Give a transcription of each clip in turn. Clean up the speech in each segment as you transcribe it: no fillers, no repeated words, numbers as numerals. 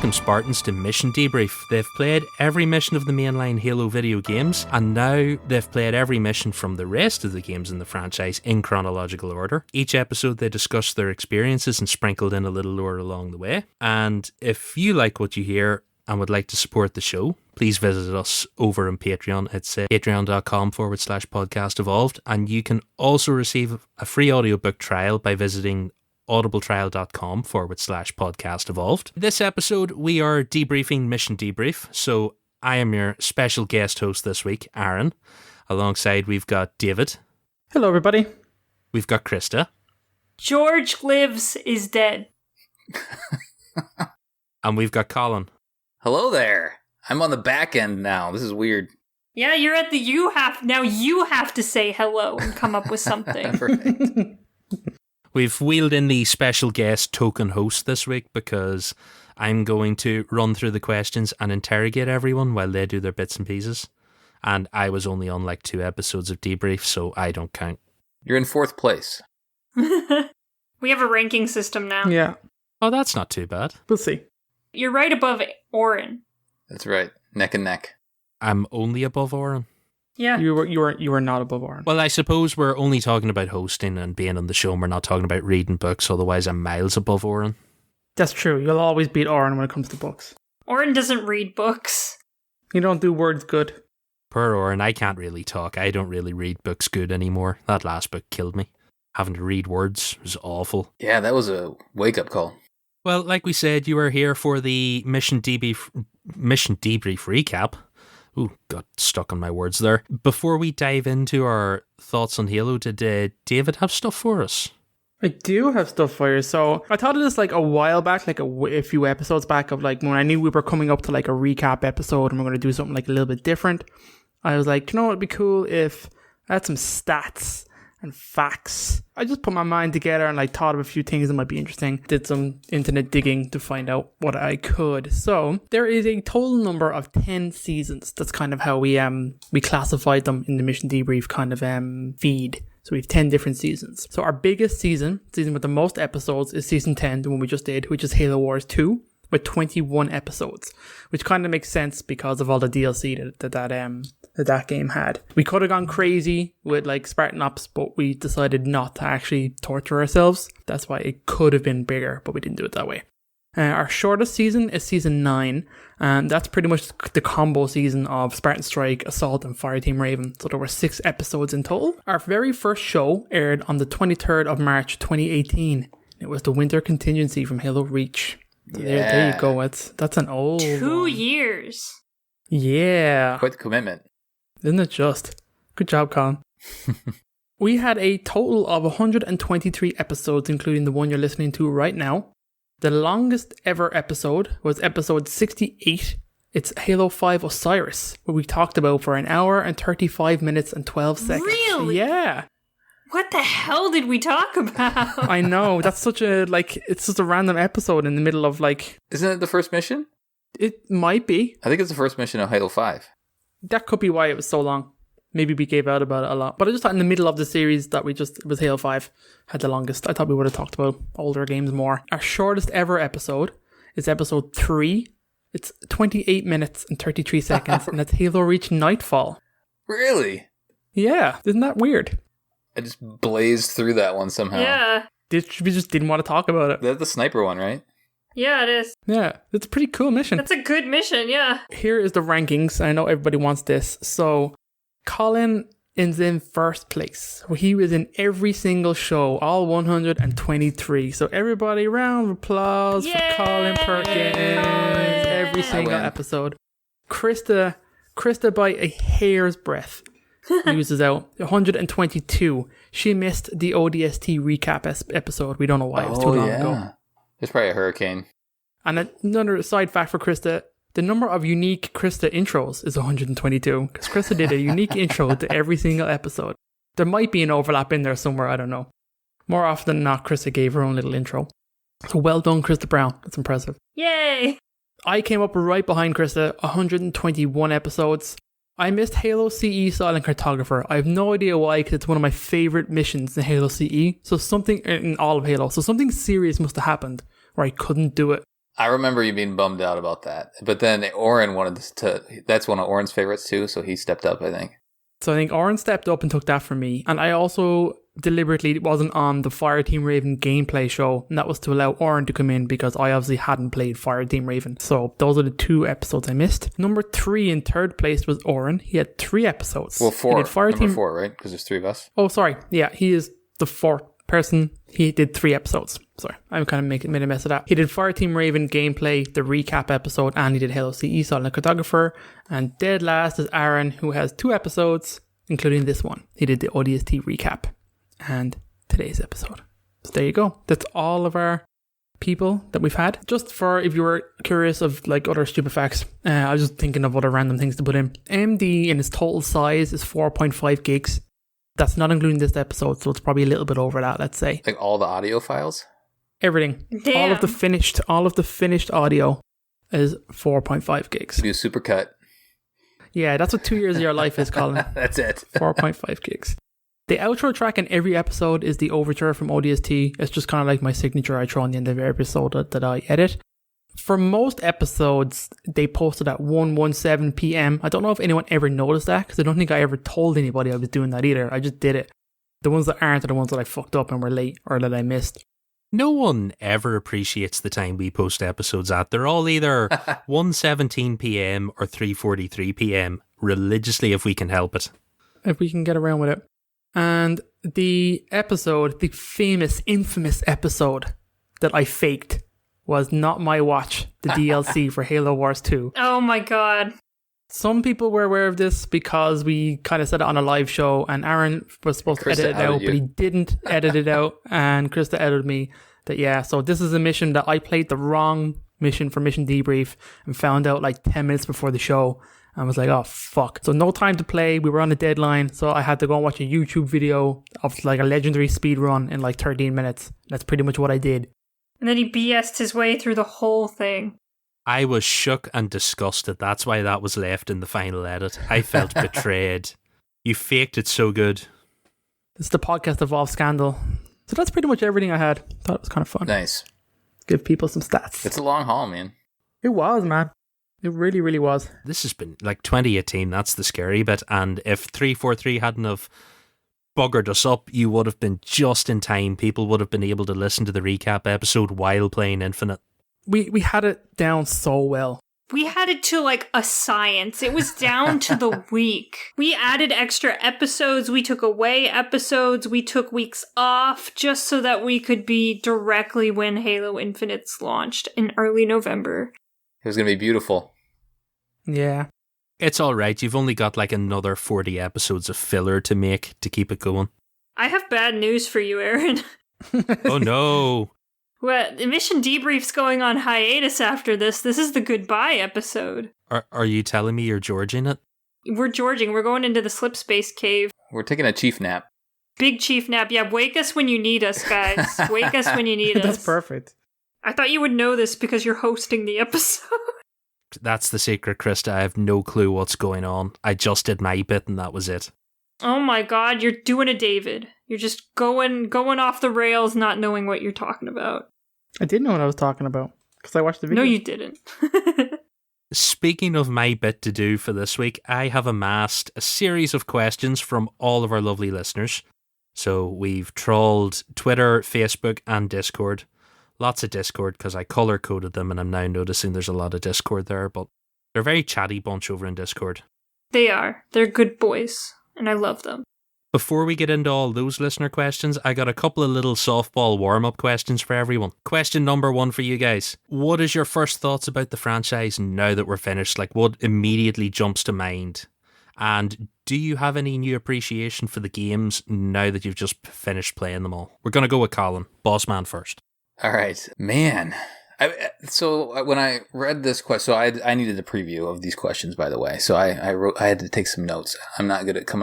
Welcome Spartans to Mission Debrief. They've played every mission of the mainline Halo video games, and now they've played every mission from the rest of the games in the franchise in chronological order. Each episode they discuss their experiences and sprinkled in a little lore along the way. And if you like what you hear and would like to support the show, please visit us over on Patreon. It's patreon.com/podcast evolved, and you can also receive a free audiobook trial by visiting audibletrial.com/podcast evolved. This episode, we are debriefing Mission Debrief. So I am your special guest host this week, Aaron. Alongside, we've got David. Hello, everybody. We've got Krysta. George lives is dead. And we've got Colin. Hello there. I'm on the back end now. This is weird. Yeah, you're at the you have to say hello and come up with something. Right. We've wheeled in the special guest token host this week because I'm going to run through the questions and interrogate everyone while they do their bits and pieces. And I was only on like 2 episodes of Debrief, so I don't count. You're in 4th place. We have a ranking system now. Yeah. Oh, that's not too bad. We'll see. You're right above Oren. That's right. Neck and neck. I'm only above Oren. Yeah. You were not above Oren. Well, I suppose we're only talking about hosting and being on the show, and we're not talking about reading books, otherwise I'm miles above Oren. That's true. You'll always beat Oren when it comes to books. Oren doesn't read books. You don't do words good. Per Oren, I can't really talk. I don't really read books good anymore. That last book killed me. Having to read words was awful. Yeah, that was a wake-up call. Well, like we said, you are here for the Mission Debrief recap. Ooh, got stuck on my words there. Before we dive into our thoughts on Halo, did David have stuff for us? I do have stuff for you. So I thought of this like a while back, like a few episodes back of like when I knew we were coming up to like a recap episode and we're going to do something like a little bit different. I was like, you know what would be cool if I had some stats and facts. I just put my mind together and like thought of a few things that might be interesting. Did some internet digging to find out what I could. So there is a total number of 10 seasons. That's kind of how we classified them in the Mission Debrief kind of feed. So we have 10 different seasons. So our biggest season with the most episodes is season 10, the one we just did, which is Halo Wars 2. With 21 episodes, which kind of makes sense because of all the DLC that game had. We could have gone crazy with like Spartan Ops, but we decided not to actually torture ourselves. That's why it could have been bigger, but we didn't do it that way. Our shortest season is season 9, and that's pretty much the combo season of Spartan Strike, Assault, and Fireteam Raven. So there were 6 episodes in total. Our very first show aired on the 23rd of March 2018. It was the winter contingency from Halo Reach. Yeah. There you go. That's an old 2 one. years. Yeah. Quite the commitment. Isn't it just? Good job, Colin. We had a total of 123 episodes, including the one you're listening to right now. The longest ever episode was episode 68. It's Halo 5 Osiris, where we talked about for 1 hour and 35 minutes and 12 seconds. Really? Yeah. What the hell did we talk about? I know. That's such a, it's just a random episode in the middle of, Isn't it the first mission? It might be. I think it's the first mission of Halo 5. That could be why it was so long. Maybe we gave out about it a lot. But I just thought in the middle of the series that it was Halo 5 had the longest. I thought we would have talked about older games more. Our shortest ever episode is episode 3. It's 28 minutes and 33 seconds, and that's Halo Reach Nightfall. Really? Yeah, isn't that weird? I just blazed through that one somehow. Yeah. We just didn't want to talk about it. That's the sniper one, right? Yeah, it is. Yeah, it's a pretty cool mission. That's a good mission, yeah. Here is the rankings. I know everybody wants this. So, Colin is in first place. He was in every single show, all 123. So everybody, round of applause for Colin Perkins. Every single episode. Krysta by a hair's breadth loses out 122. She missed the ODST recap episode. We don't know why. It was too long ago. There's probably a hurricane. And another side fact for Krysta, the number of unique Krysta intros is 122, because Krysta did a unique intro to every single episode. There might be an overlap in there somewhere, I don't know. More often than not, Krysta gave her own little intro. So well done, Krysta Brown. That's impressive. Yay! I came up right behind Krysta, 121 episodes. I missed Halo CE Silent Cartographer. I have no idea why, because it's one of my favourite missions in Halo CE. So something in all of Halo. So something serious must have happened where I couldn't do it. I remember you being bummed out about that. But then Oren wanted to, that's one of Oren's favorites too, so he stepped up, I think. So I think Oren stepped up and took that from me. And I also deliberately wasn't on the Fireteam Raven gameplay show, and that was to allow Oren to come in because I obviously hadn't played Fireteam Raven. So those are the 2 episodes I missed. Number 3 in third place was Oren. He had 3 episodes. Well, 4. He did Fireteam... Number 4, right? Because there's 3 of us. Oh, sorry. Yeah, he is the 4th person. He did 3 episodes. Sorry, I'm kind of made a mess of that. He did Fireteam Raven gameplay, the recap episode, and he did Halo CE, Solid and Cartographer. And dead last is Aaron, who has 2 episodes, including this one. He did the ODST recap and today's episode. So there you go. That's all of our people that we've had. Just for if you were curious of like other stupid facts, I was just thinking of other random things to put in. MD in its total size is 4.5 gigs. That's not including this episode, so it's probably a little bit over that, let's say. Like all the audio files? Everything. Damn. All of the finished audio is 4.5 gigs. Do a supercut. Yeah, that's what 2 years of your life is, Colin. That's it. 4.5 gigs. The outro track in every episode is the overture from ODST. It's just kind of like my signature I throw on the end of every episode that I edit. For most episodes, they posted at 1:17 p.m. I don't know if anyone ever noticed that, because I don't think I ever told anybody I was doing that either. I just did it. The ones that aren't are the ones that I fucked up and were late or that I missed. No one ever appreciates the time we post episodes at. They're all either 1:17 p.m. or 3:43 p.m. religiously if we can help it. If we can get around with it. And the episode, the famous, infamous episode that I faked was Not My Watch, the DLC for Halo Wars 2. Oh my god. Some people were aware of this because we kind of said it on a live show, and Aaron was supposed to edit it out, but he didn't edit it out, and Krysta edited me that, yeah, so this is a mission that I played the wrong mission for Mission Debrief and found out like 10 minutes before the show. I was like, oh, fuck. So no time to play. We were on a deadline. So I had to go and watch a YouTube video of like a legendary speed run in like 13 minutes. That's pretty much what I did. And then he BS'd his way through the whole thing. I was shook and disgusted. That's why that was left in the final edit. I felt betrayed. You faked it so good. This is the podcast Evolve Scandal. So that's pretty much everything I had. Thought it was kind of fun. Nice. Give people some stats. It's a long haul, man. It was, man. It really, really was. This has been like 2018. That's the scary bit. And if 343 hadn't have buggered us up, you would have been just in time. People would have been able to listen to the recap episode while playing Infinite. We had it down so well. We had it to like a science. It was down to the week. We added extra episodes. We took away episodes. We took weeks off just so that we could be directly when Halo Infinite's launched in early November. It was going to be beautiful. Yeah. It's alright. You've only got like another 40 episodes of filler to make to keep it going. I have bad news for you, Aaron. Oh no. Well, Mission Debrief's going on hiatus after this. This is the goodbye episode. Are you telling me you're Georging it? We're Georging. We're going into the slip space cave. We're taking a chief nap. Big chief nap. Yeah, wake us when you need us, guys. Wake us when you need us. That's perfect. I thought you would know this because you're hosting the episode. That's the secret, Krysta. I have no clue what's going on. I just did my bit and that was it. Oh my god, you're doing a David. You're just going off the rails, not knowing what you're talking about. I did know what I was talking about because I watched the video. No, you didn't. Speaking of my bit to do for this week, I have amassed a series of questions from all of our lovely listeners. So we've trawled Twitter, Facebook, and Discord. Lots of Discord because I color-coded them and I'm now noticing there's a lot of Discord there, but they're a very chatty bunch over in Discord. They are. They're good boys, and I love them. Before we get into all those listener questions, I got a couple of little softball warm-up questions for everyone. Question number 1 for you guys. What is your first thoughts about the franchise now that we're finished? Like, what immediately jumps to mind? And do you have any new appreciation for the games now that you've just finished playing them all? We're going to go with Colin, boss man first. All right, man. So when I read this question, so I needed a preview of these questions, by the way. So I had to take some notes. I'm not good at come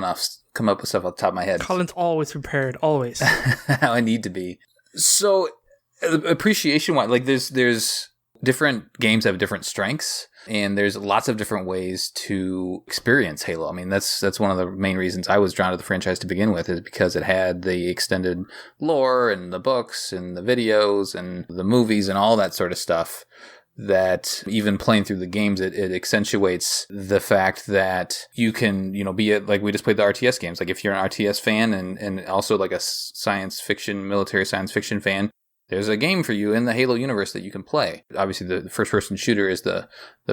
up with stuff off the top of my head. Colin's always prepared, always. How I need to be. So appreciation wise, like there's different games have different strengths, and there's lots of different ways to experience Halo. I mean, that's one of the main reasons I was drawn to the franchise to begin with, is because it had the extended lore and the books and the videos and the movies and all that sort of stuff. that even playing through the games, it accentuates the fact that you can, be it like we just played the RTS games. Like if you're an RTS fan and also like a military science fiction fan, there's a game for you in the Halo universe that you can play. Obviously, the first-person shooter is the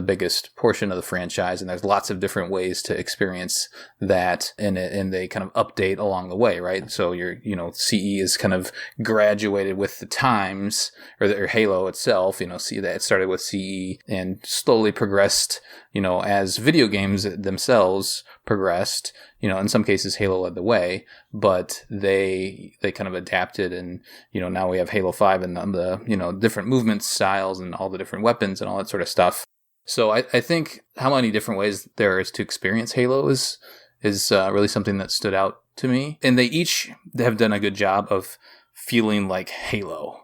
biggest portion of the franchise, and there's lots of different ways to experience that, and they kind of update along the way, right? So CE is kind of graduated with the times, or Halo itself. See that it started with CE and slowly progressed. As video games themselves progressed. In some cases, Halo led the way, but they kind of adapted, and now we have Halo 5 and the different movement styles and all the different weapons and all that sort of stuff. So I think how many different ways there is to experience Halo is really something that stood out to me, and they each have done a good job of feeling like Halo.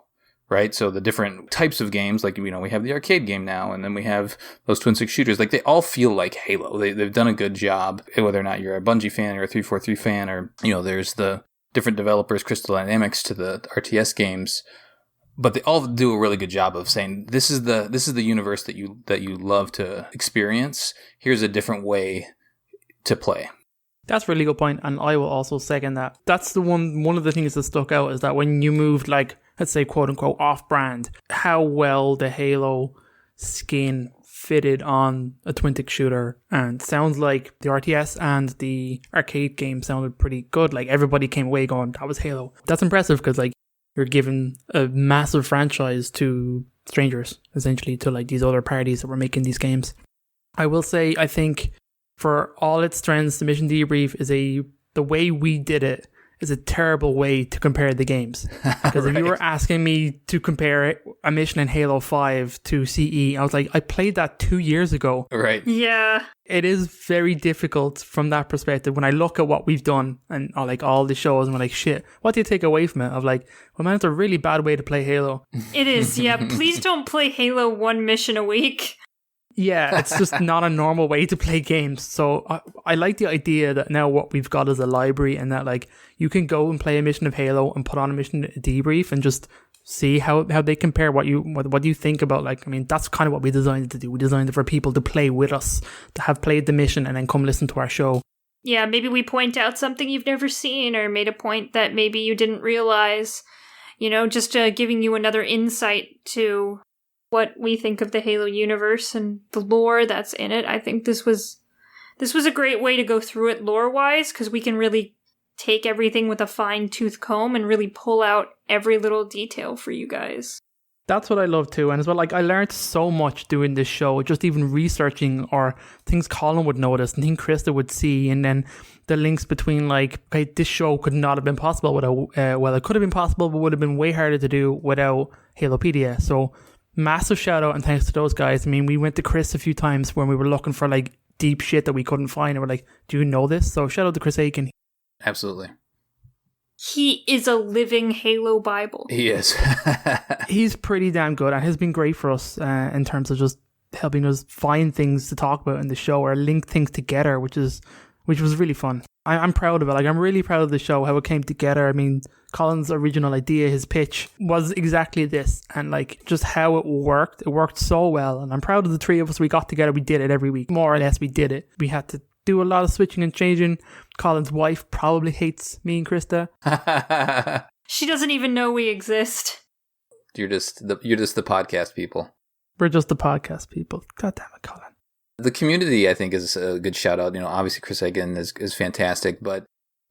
Right, so the different types of games, like we have the arcade game now, and then we have those twin stick shooters. Like they all feel like Halo. They've done a good job, whether or not you're a Bungie fan or a 343 fan, or there's the different developers, Crystal Dynamics, to the RTS games. But they all do a really good job of saying this is the universe that you love to experience. Here's a different way to play. That's a really good point, and I will also second that. That's the one of the things that stuck out is that when you moved, like, let's say, quote unquote, off brand, how well the Halo skin fitted on a twin stick shooter. And sounds like the RTS and the arcade game sounded pretty good. Like everybody came away going, that was Halo. That's impressive because like you're giving a massive franchise to strangers, essentially, to like these other parties that were making these games. I will say, I think for all its strengths, the Mission Debrief is the way we did it is a terrible way to compare the games. Because if you were asking me to compare a mission in Halo 5 to CE, I was like, I played that 2 years ago. Right. Yeah. It is very difficult from that perspective. When I look at what we've done and like all the shows, and we're like, shit, what do you take away from it? I'm like, well, man, it's a really bad way to play Halo. It is, yeah. Please don't play Halo one mission a week. Yeah, it's just not a normal way to play games. So I like the idea that now what we've got is a library, and that like you can go and play a mission of Halo and put on a mission debrief and just see how they compare. What do you think about, like, I mean, that's kind of what we designed it to do. We designed it for people to play with us, to have played the mission and then come listen to our show. Yeah, maybe we point out something you've never seen, or made a point that maybe you didn't realize, just giving you another insight to what we think of the Halo universe and the lore that's in it. I think this was a great way to go through it lore-wise, because we can really take everything with a fine-tooth comb and really pull out every little detail for you guys. That's what I love too. And as well, like, I learned so much doing this show, just even researching, or things Colin would notice and things Krysta would see, and then the links between, like, okay, this show could not have been possible without, it could have been possible, but would have been way harder to do without Halopedia. So massive shout out and thanks to those guys. I mean, we went to Chris a few times when we were looking for like deep shit that we couldn't find, and we're like, do you know this? So shout out to Chris Aiken. Absolutely. He is a living Halo Bible. He is. He's pretty damn good, and has been great for us in terms of just helping us find things to talk about in the show, or link things together, which was really fun. I'm proud of it. Like, I'm really proud of the show, how it came together. I mean, Colin's original idea, his pitch, was exactly this, and like just how it worked so well. And I'm proud of the three of us. We got together, we did it every week, more or less. We did it. We had to do a lot of switching and changing. Colin's wife probably hates me and Krysta. She doesn't even know we exist. You're just the podcast people. We're just the podcast people. God damn it, Colin. The community, I think, is a good shout out. Obviously Chris Aiken is fantastic, but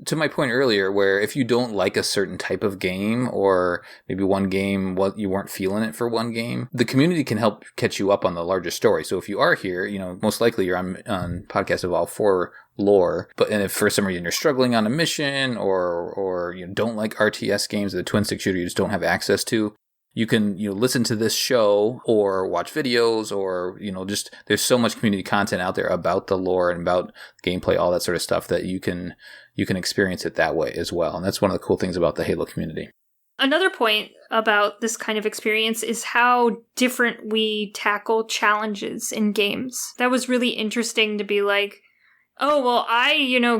to my point earlier, where if you don't like a certain type of game, or maybe one game, you weren't feeling it for one game, the community can help catch you up on the larger story. So if you are here, most likely you're on Podcast Evolve for lore, and if for some reason you're struggling on a mission, or you don't like RTS games, or the twin stick shooter you just don't have access to, you can listen to this show or watch videos, or just there's so much community content out there about the lore and about gameplay, all that sort of stuff, that you can experience it that way as well. And that's one of the cool things about the Halo community. Another point about this kind of experience is how different we tackle challenges in games. That was really interesting to be like, oh, well, I,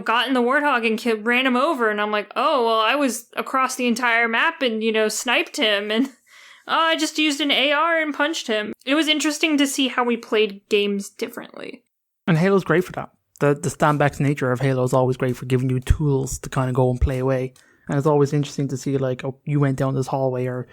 got in the Warthog and ran him over. And I'm like, oh, well, I was across the entire map and, sniped him. And I just used an AR and punched him. It was interesting to see how we played games differently. And Halo's great for that. The stand-back nature of Halo is always great for giving you tools to kind of go and play away. And it's always interesting to see, like, oh, you went down this hallway, or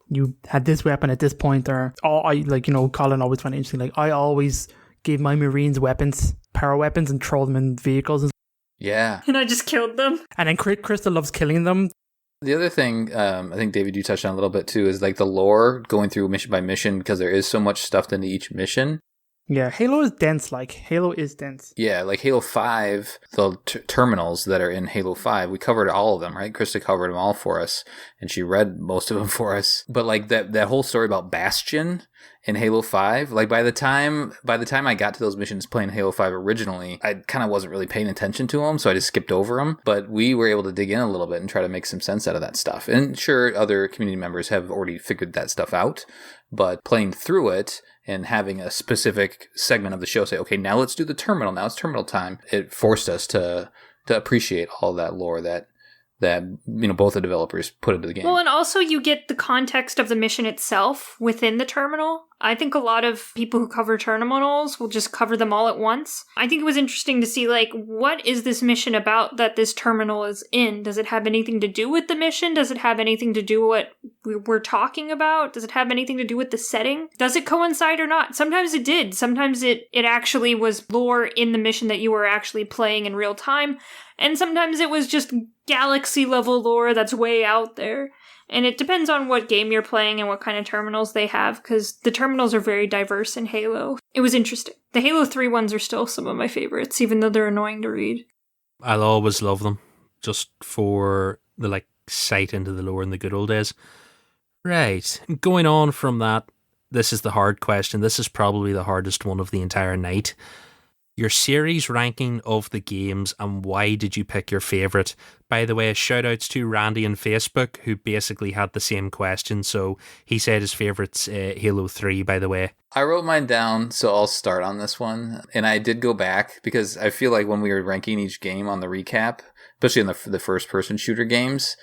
you had this weapon at this point, or Colin always found it interesting. Like, I always gave my Marines weapons, power weapons, and throw them in vehicles. Yeah. And I just killed them. And then Krysta loves killing them. The other thing, I think, David, you touched on a little bit too, is like the lore going through mission by mission, because there is so much stuff into each mission. Yeah, Halo is dense. Halo is dense. Yeah, like Halo 5, the terminals that are in Halo 5, we covered all of them, right? Krysta covered them all for us, and she read most of them for us. But like that whole story about Bastion in Halo 5, like by the time I got to those missions playing Halo 5 originally, I kind of wasn't really paying attention to them, so I just skipped over them. But we were able to dig in a little bit and try to make some sense out of that stuff. And sure, other community members have already figured that stuff out, but playing through it and having a specific segment of the show say, okay, now let's do the terminal. Now it's terminal time. It forced us to appreciate all that lore that both the developers put into the game. Well, and also you get the context of the mission itself within the terminal. I think a lot of people who cover terminals will just cover them all at once. I think it was interesting to see, like, what is this mission about that this terminal is in? Does it have anything to do with the mission? Does it have anything to do with what we're talking about? Does it have anything to do with the setting? Does it coincide or not? Sometimes it did. Sometimes it actually was lore in the mission that you were actually playing in real time. And sometimes it was just galaxy level lore that's way out there. And it depends on what game you're playing and what kind of terminals they have, because the terminals are very diverse in Halo. It was interesting. The Halo 3 ones are still some of my favorites, even though they're annoying to read. I'll always love them, just for the sight into the lore in the good old days. Right, going on from that, this is the hard question. This is probably the hardest one of the entire night. Your series ranking of the games, and why did you pick your favourite? By the way, shout outs to Randy on Facebook, who basically had the same question. So he said his favourite's Halo 3, by the way. I wrote mine down, so I'll start on this one. And I did go back, because I feel like when we were ranking each game on the recap, especially in the first-person shooter games,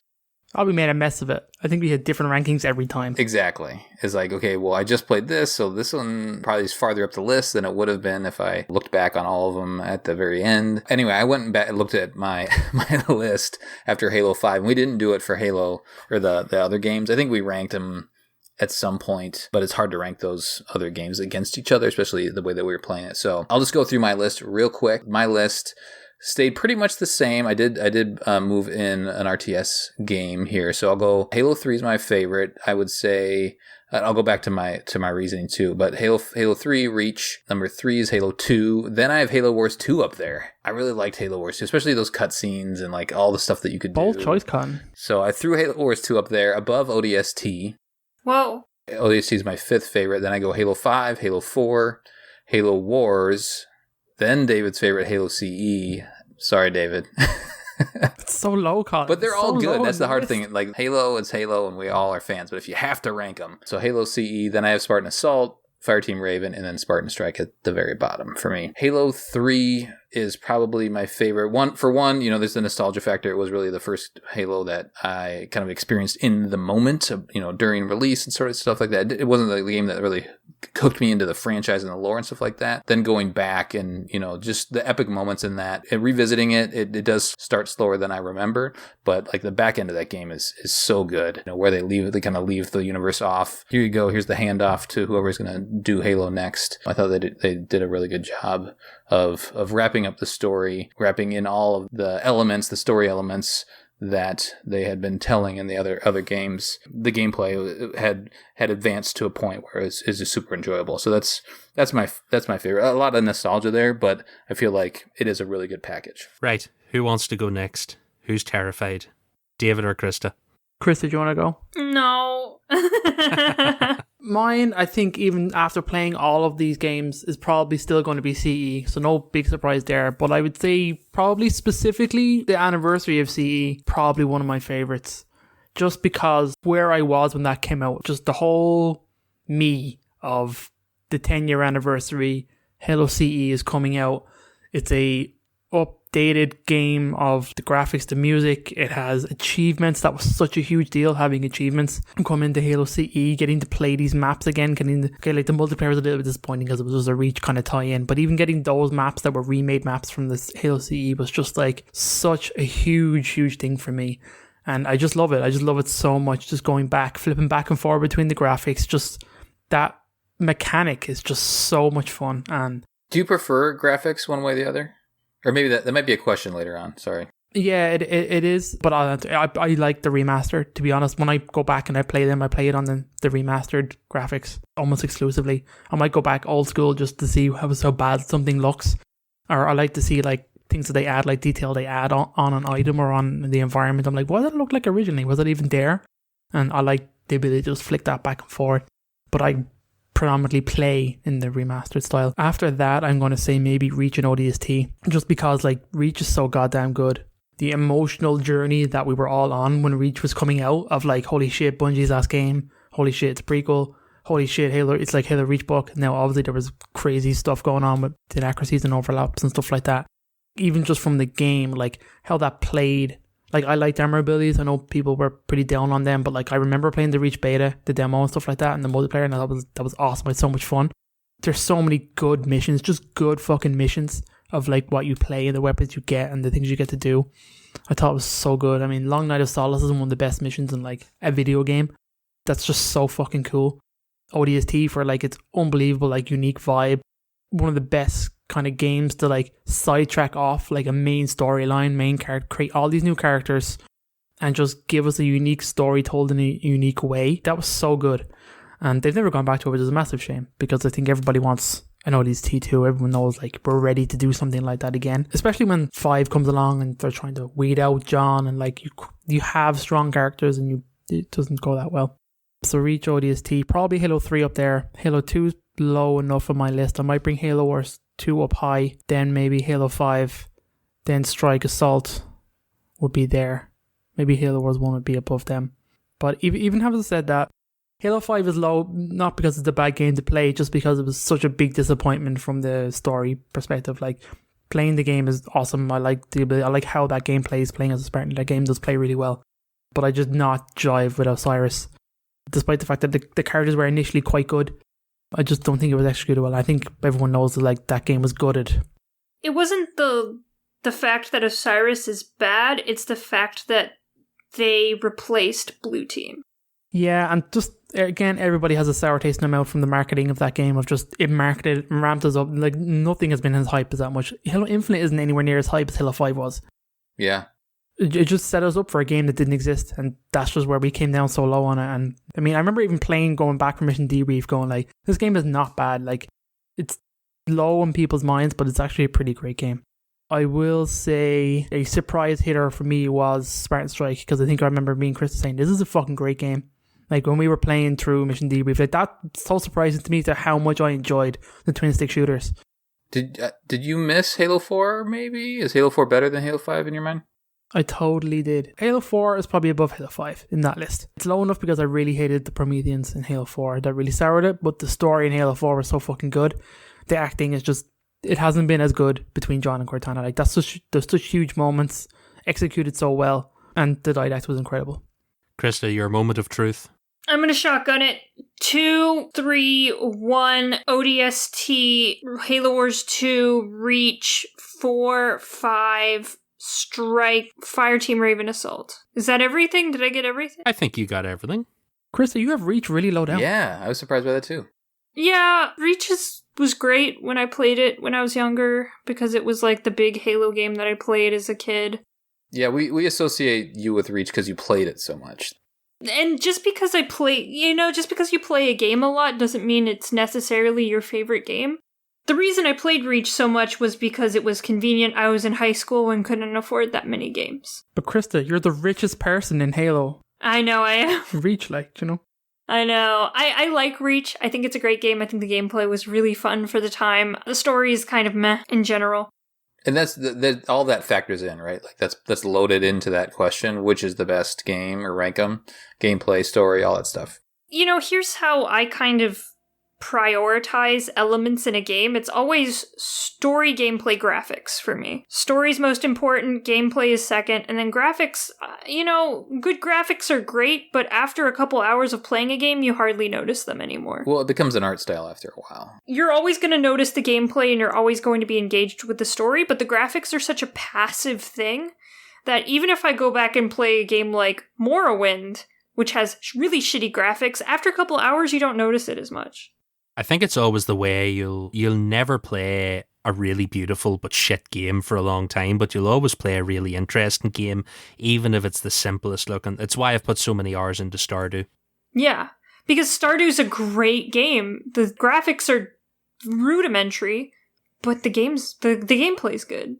We made a mess of it. I think we had different rankings every time. Exactly. It's like, okay, well, I just played this, so this one probably is farther up the list than it would have been if I looked back on all of them at the very end. Anyway, I went back and looked at my list after Halo 5. And we didn't do it for Halo or the other games. I think we ranked them at some point, but it's hard to rank those other games against each other, especially the way that we were playing it. So I'll just go through my list real quick. My list stayed pretty much the same. I did move in an RTS game here. So I'll go Halo 3 is my favorite. I would say I'll go back to my reasoning too. But Halo 3 Reach, number 3 is Halo 2. Then I have Halo Wars 2 up there. I really liked Halo Wars 2, especially those cutscenes and like all the stuff that you could do. Bold choice, Colin. So I threw Halo Wars 2 up there above ODST. Whoa. ODST is my 5th favorite. Then I go Halo 5, Halo 4, Halo Wars, then David's favorite, Halo CE. Sorry, David. It's so low, Colin. But they're all good. That's the hard thing. Like Halo, it's Halo, and we all are fans. But if you have to rank them, so Halo CE, then I have Spartan Assault, Fireteam Raven, and then Spartan Strike at the very bottom for me. Halo 3 is probably my favorite. One, you know, there's the nostalgia factor. It was really the first Halo that I kind of experienced in the moment, you know, during release and sort of stuff like that. It wasn't the game that really hooked me into the franchise and the lore and stuff like that. Then going back and, you know, just the epic moments in that and revisiting it does start slower than I remember, but like the back end of that game is so good. You know, where they kind of leave the universe off. Here you go. Here's the handoff to whoever's going to do Halo next. I thought they did a really good job of wrapping up the story, wrapping in all of the elements, the story elements that they had been telling in the other games. The gameplay had advanced to a point where it's just super enjoyable. So that's my favorite. A lot of nostalgia there, but I feel like it is a really good package. Right. Who wants to go next? Who's terrified? David or Krysta? Krysta, do you want to go? No. Mine, I think, even after playing all of these games, is probably still going to be CE, so no big surprise there. But I would say probably specifically the anniversary of CE, probably one of my favorites. Just because where I was when that came out, just the whole me of the 10-year anniversary, Halo CE is coming out. It's a update updated game of the graphics, the music. It has achievements. That was such a huge deal, having achievements. Coming into Halo CE, getting to play these maps again, the multiplayer was a little bit disappointing because it was just a Reach kind of tie-in, but even getting those maps that were remade maps from this Halo CE was just like such a huge thing for me. And I just love it. I just love it so much. Just going back, flipping back and forward between the graphics, just that mechanic is just so much fun. And do you prefer graphics one way or the other? Or maybe that might be a question later on. Sorry. Yeah, it is. But I like the remaster, to be honest. When I go back and I play them, I play it on the remastered graphics almost exclusively. I might go back old school just to see how bad something looks. Or I like to see like things that they add, like detail they add on an item or on the environment. I'm like, what did it look like originally? Was it even there? And I like the ability to just flick that back and forth. But I predominantly play in the remastered style. After that, I'm going to say maybe Reach and ODST, just because like Reach is so goddamn good. The emotional journey that we were all on when Reach was coming out of like, holy shit, Bungie's last game, holy shit, it's a prequel, holy shit, Halo, it's like Halo Reach book. Now obviously there was crazy stuff going on with inaccuracies and overlaps and stuff like that. Even just from the game, like how that played. Like, I liked armor abilities. I know people were pretty down on them, but like I remember playing the Reach beta, the demo and stuff like that, and the multiplayer, and that was awesome. I had so much fun. There's so many good missions, just good fucking missions of like what you play and the weapons you get and the things you get to do. I thought it was so good. I mean, Long Night of Solace is one of the best missions in like a video game. That's just so fucking cool. ODST for like its unbelievable like unique vibe. One of the best kind of games to like sidetrack off like a main storyline, main character, create all these new characters and just give us a unique story told in a unique way. That was so good. And they've never gone back to it, which is a massive shame, because I think everybody wants an ODST 2. Everyone knows like we're ready to do something like that again, especially when 5 comes along and they're trying to weed out John and like you have strong characters and it doesn't go that well. So Reach, ODST, probably Halo 3 up there. Halo 2 is low enough on my list. I might bring Halo Wars 2 up high, then maybe Halo 5, then Strike Assault would be there. Maybe Halo Wars 1 would be above them. But even having said that, Halo 5 is low, not because it's a bad game to play, just because it was such a big disappointment from the story perspective. Like, playing the game is awesome. I like the ability, I like how that game plays, playing as a Spartan. That game does play really well. But I just not jive with Osiris. Despite the fact that the characters were initially quite good, I just don't think it was executed well. I think everyone knows that like that game was gutted. It wasn't the fact that Osiris is bad, it's the fact that they replaced Blue Team. Yeah, and just again, everybody has a sour taste in their mouth from the marketing of that game, of just it marketed and ramped us up. Like nothing has been as hype as that much. Halo Infinite isn't anywhere near as hype as Halo 5 was. Yeah. It just set us up for a game that didn't exist, and that's just where we came down so low on it. And I mean, I remember even going back from Mission Debrief, going like, this game is not bad. Like, it's low in people's minds, but it's actually a pretty great game. I will say a surprise hitter for me was Spartan Strike, because I think I remember me and Krysta saying, this is a fucking great game. Like, when we were playing through Mission Debrief, like that's so surprising to me to how much I enjoyed the twin stick shooters. Did you miss Halo 4 maybe? Is Halo 4 better than Halo 5 in your mind? I totally did. Halo 4 is probably above Halo 5 in that list. It's low enough because I really hated the Prometheans in Halo 4. That really soured it, but the story in Halo 4 was so fucking good. The acting is just, it hasn't been as good between John and Cortana. Like, there's such huge moments, executed so well, and the dialect was incredible. Krysta, your moment of truth. I'm going to shotgun it. 2, 3, 1, ODST, Halo Wars 2, Reach, 4, 5, Strike, Fireteam Raven Assault. Is that everything? Did I get everything? I think you got everything. Krysta, you have Reach really low down. Yeah, I was surprised by that too. Yeah, Reach was great when I played it when I was younger, because it was like the big Halo game that I played as a kid. Yeah, we associate you with Reach because you played it so much. And just because just because you play a game a lot doesn't mean it's necessarily your favorite game. The reason I played Reach so much was because it was convenient. I was in high school and couldn't afford that many games. But Krysta, you're the richest person in Halo. I know I am. Reach, like, you know. I know. I like Reach. I think it's a great game. I think the gameplay was really fun for the time. The story is kind of meh in general. And that's all that factors in, right? Like that's loaded into that question, which is the best game, or rank them, gameplay, story, all that stuff. Here's how I kind of prioritize elements in a game, it's always story, gameplay, graphics for me. Story's most important, gameplay is second, and then graphics, good graphics are great, but after a couple hours of playing a game, you hardly notice them anymore. Well, it becomes an art style after a while. You're always going to notice the gameplay and you're always going to be engaged with the story, but the graphics are such a passive thing that even if I go back and play a game like Morrowind, which has really shitty graphics, after a couple hours, you don't notice it as much. I think it's always the way you'll never play a really beautiful but shit game for a long time, but you'll always play a really interesting game, even if it's the simplest looking. It's why I've put so many hours into Stardew. Yeah, because Stardew's a great game. The graphics are rudimentary, but the gameplay's good.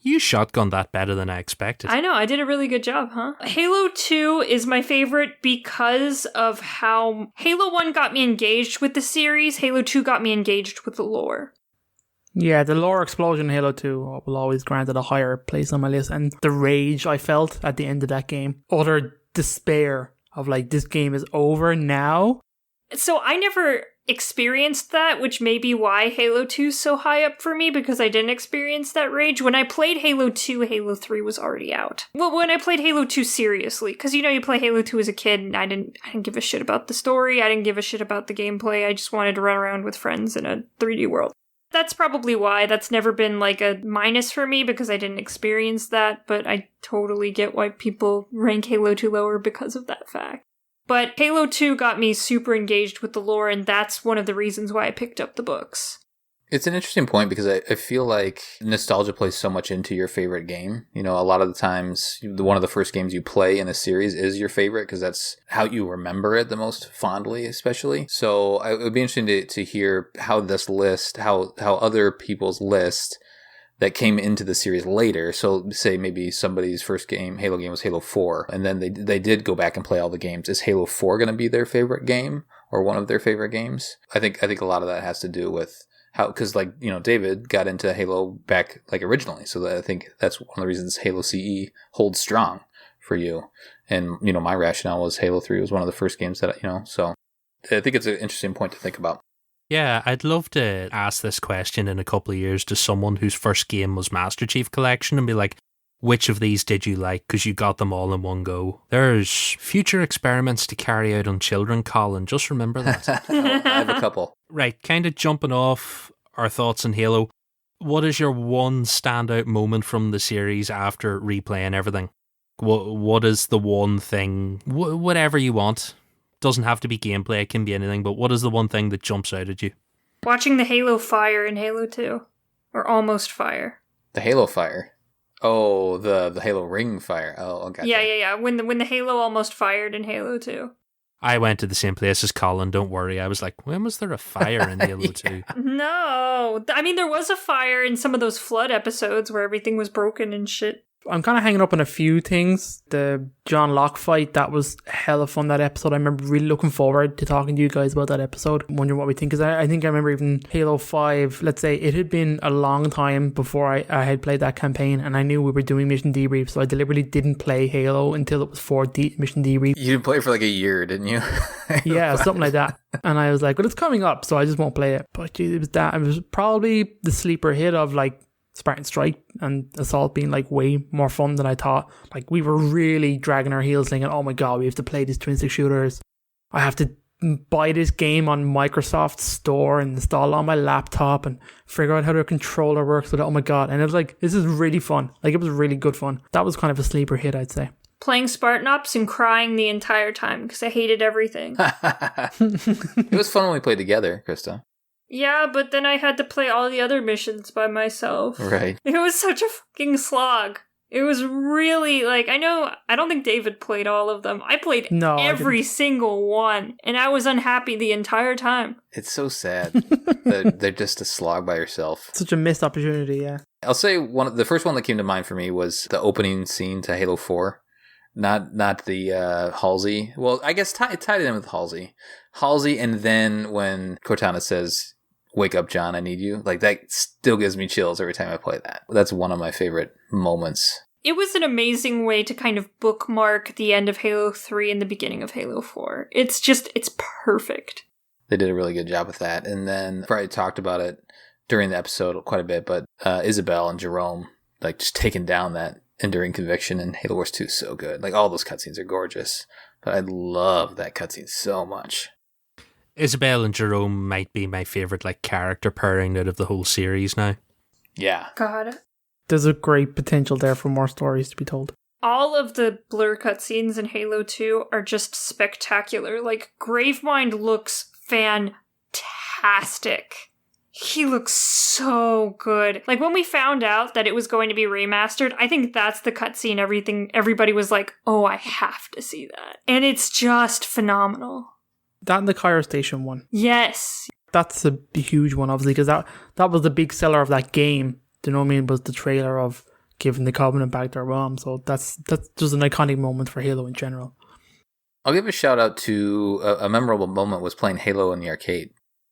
You shotgunned that better than I expected. I know, I did a really good job, huh? Halo 2 is my favorite because of how Halo 1 got me engaged with the series, Halo 2 got me engaged with the lore. Yeah, the lore explosion in Halo 2 will always grant it a higher place on my list. And the rage I felt at the end of that game, utter despair of like, this game is over now. So I never experienced that, which may be why Halo 2 is so high up for me, because I didn't experience that rage. When I played Halo 2, Halo 3 was already out. Well, when I played Halo 2 seriously, because you play Halo 2 as a kid, and I didn't give a shit about the story, I didn't give a shit about the gameplay, I just wanted to run around with friends in a 3D world. That's probably why that's never been like a minus for me, because I didn't experience that, but I totally get why people rank Halo 2 lower because of that fact. But Halo 2 got me super engaged with the lore, and that's one of the reasons why I picked up the books. It's an interesting point because I feel like nostalgia plays so much into your favorite game. A lot of the times, one of the first games you play in a series is your favorite because that's how you remember it the most fondly, especially. So it would be interesting to hear how this list, how other people's list that came into the series later. So say maybe somebody's first Halo game was Halo 4, and then they did go back and play all the games. Is Halo 4 going to be their favorite game or one of their favorite games? I think a lot of that has to do with how, because David got into Halo back originally. So I think that's one of the reasons Halo CE holds strong for you. And, my rationale was Halo 3 was one of the first games that, so I think it's an interesting point to think about. Yeah, I'd love to ask this question in a couple of years to someone whose first game was Master Chief Collection and be like, which of these did you like? Because you got them all in one go. There's future experiments to carry out on children, Colin. Just remember that. I have a couple. Right, kind of jumping off our thoughts on Halo. What is your one standout moment from the series after replaying everything? What is the one thing, whatever you want? Doesn't have to be gameplay, it can be anything, but what is the one thing that jumps out at you? Watching the Halo fire in Halo 2. Or almost fire. The Halo fire? Oh, the Halo ring fire. Oh, okay. Yeah. When the Halo almost fired in Halo 2. I went to the same place as Colin, don't worry. I was like, when was there a fire in Halo 2? No. I mean, there was a fire in some of those Flood episodes where everything was broken and shit. I'm kind of hanging up on a few things. The John Locke fight, that was hella fun, that episode. I remember really looking forward to talking to you guys about that episode. I'm wondering what we think, because I think I remember even Halo 5, let's say it had been a long time before I had played that campaign, and I knew we were doing Mission Debrief, so I deliberately didn't play Halo until it was for Mission Debrief. You didn't play it for like a year, didn't you? Yeah, something like that. And I was like, well, it's coming up, so I just won't play it. But geez, it was probably the sleeper hit of like Spartan Strike and Assault being like way more fun than I thought. Like, we were really dragging our heels thinking, oh my god, we have to play these twin stick shooters. I have to buy this game on Microsoft's store and install it on my laptop and figure out how the controller works with it. Oh my god. And it was like, this is really fun. Like, it was really good fun. That was kind of a sleeper hit, I'd say. Playing Spartan Ops and crying the entire time because I hated everything. It was fun when we played together, Krysta. Yeah, but then I had to play all the other missions by myself. Right. It was such a fucking slog. It was really, like, I don't think David played all of them. I played every single one, and I was unhappy the entire time. It's so sad. They're just a slog by yourself. Such a missed opportunity, yeah. I'll say the first one that came to mind for me was the opening scene to Halo 4. Not the Halsey. Well, I guess it tied in with Halsey. Halsey, and then when Cortana says, "Wake up, John, I need you." Like, that still gives me chills every time I play that. That's one of my favorite moments. It was an amazing way to kind of bookmark the end of Halo 3 and the beginning of Halo 4. It's perfect. They did a really good job with that. And then probably talked about it during the episode quite a bit, but Isabel and Jerome, like just taking down that enduring conviction in Halo Wars 2 is so good. Like all those cutscenes are gorgeous, but I love that cutscene so much. Isabel and Jerome might be my favorite like character pairing out of the whole series now. Yeah. God. There's a great potential there for more stories to be told. All of the Blur cutscenes in Halo 2 are just spectacular. Like, Gravemind looks fantastic. He looks so good. Like, when we found out that it was going to be remastered, I think that's the cutscene everybody was like, oh, I have to see that. And it's just phenomenal. That and the Cairo Station one. Yes. That's a huge one, obviously, because that was the big seller of that game. Do you know what I mean? Was the trailer of giving the Covenant back their realm. So that's just an iconic moment for Halo in general. I'll give a shout out to a memorable moment was playing Halo in the arcade.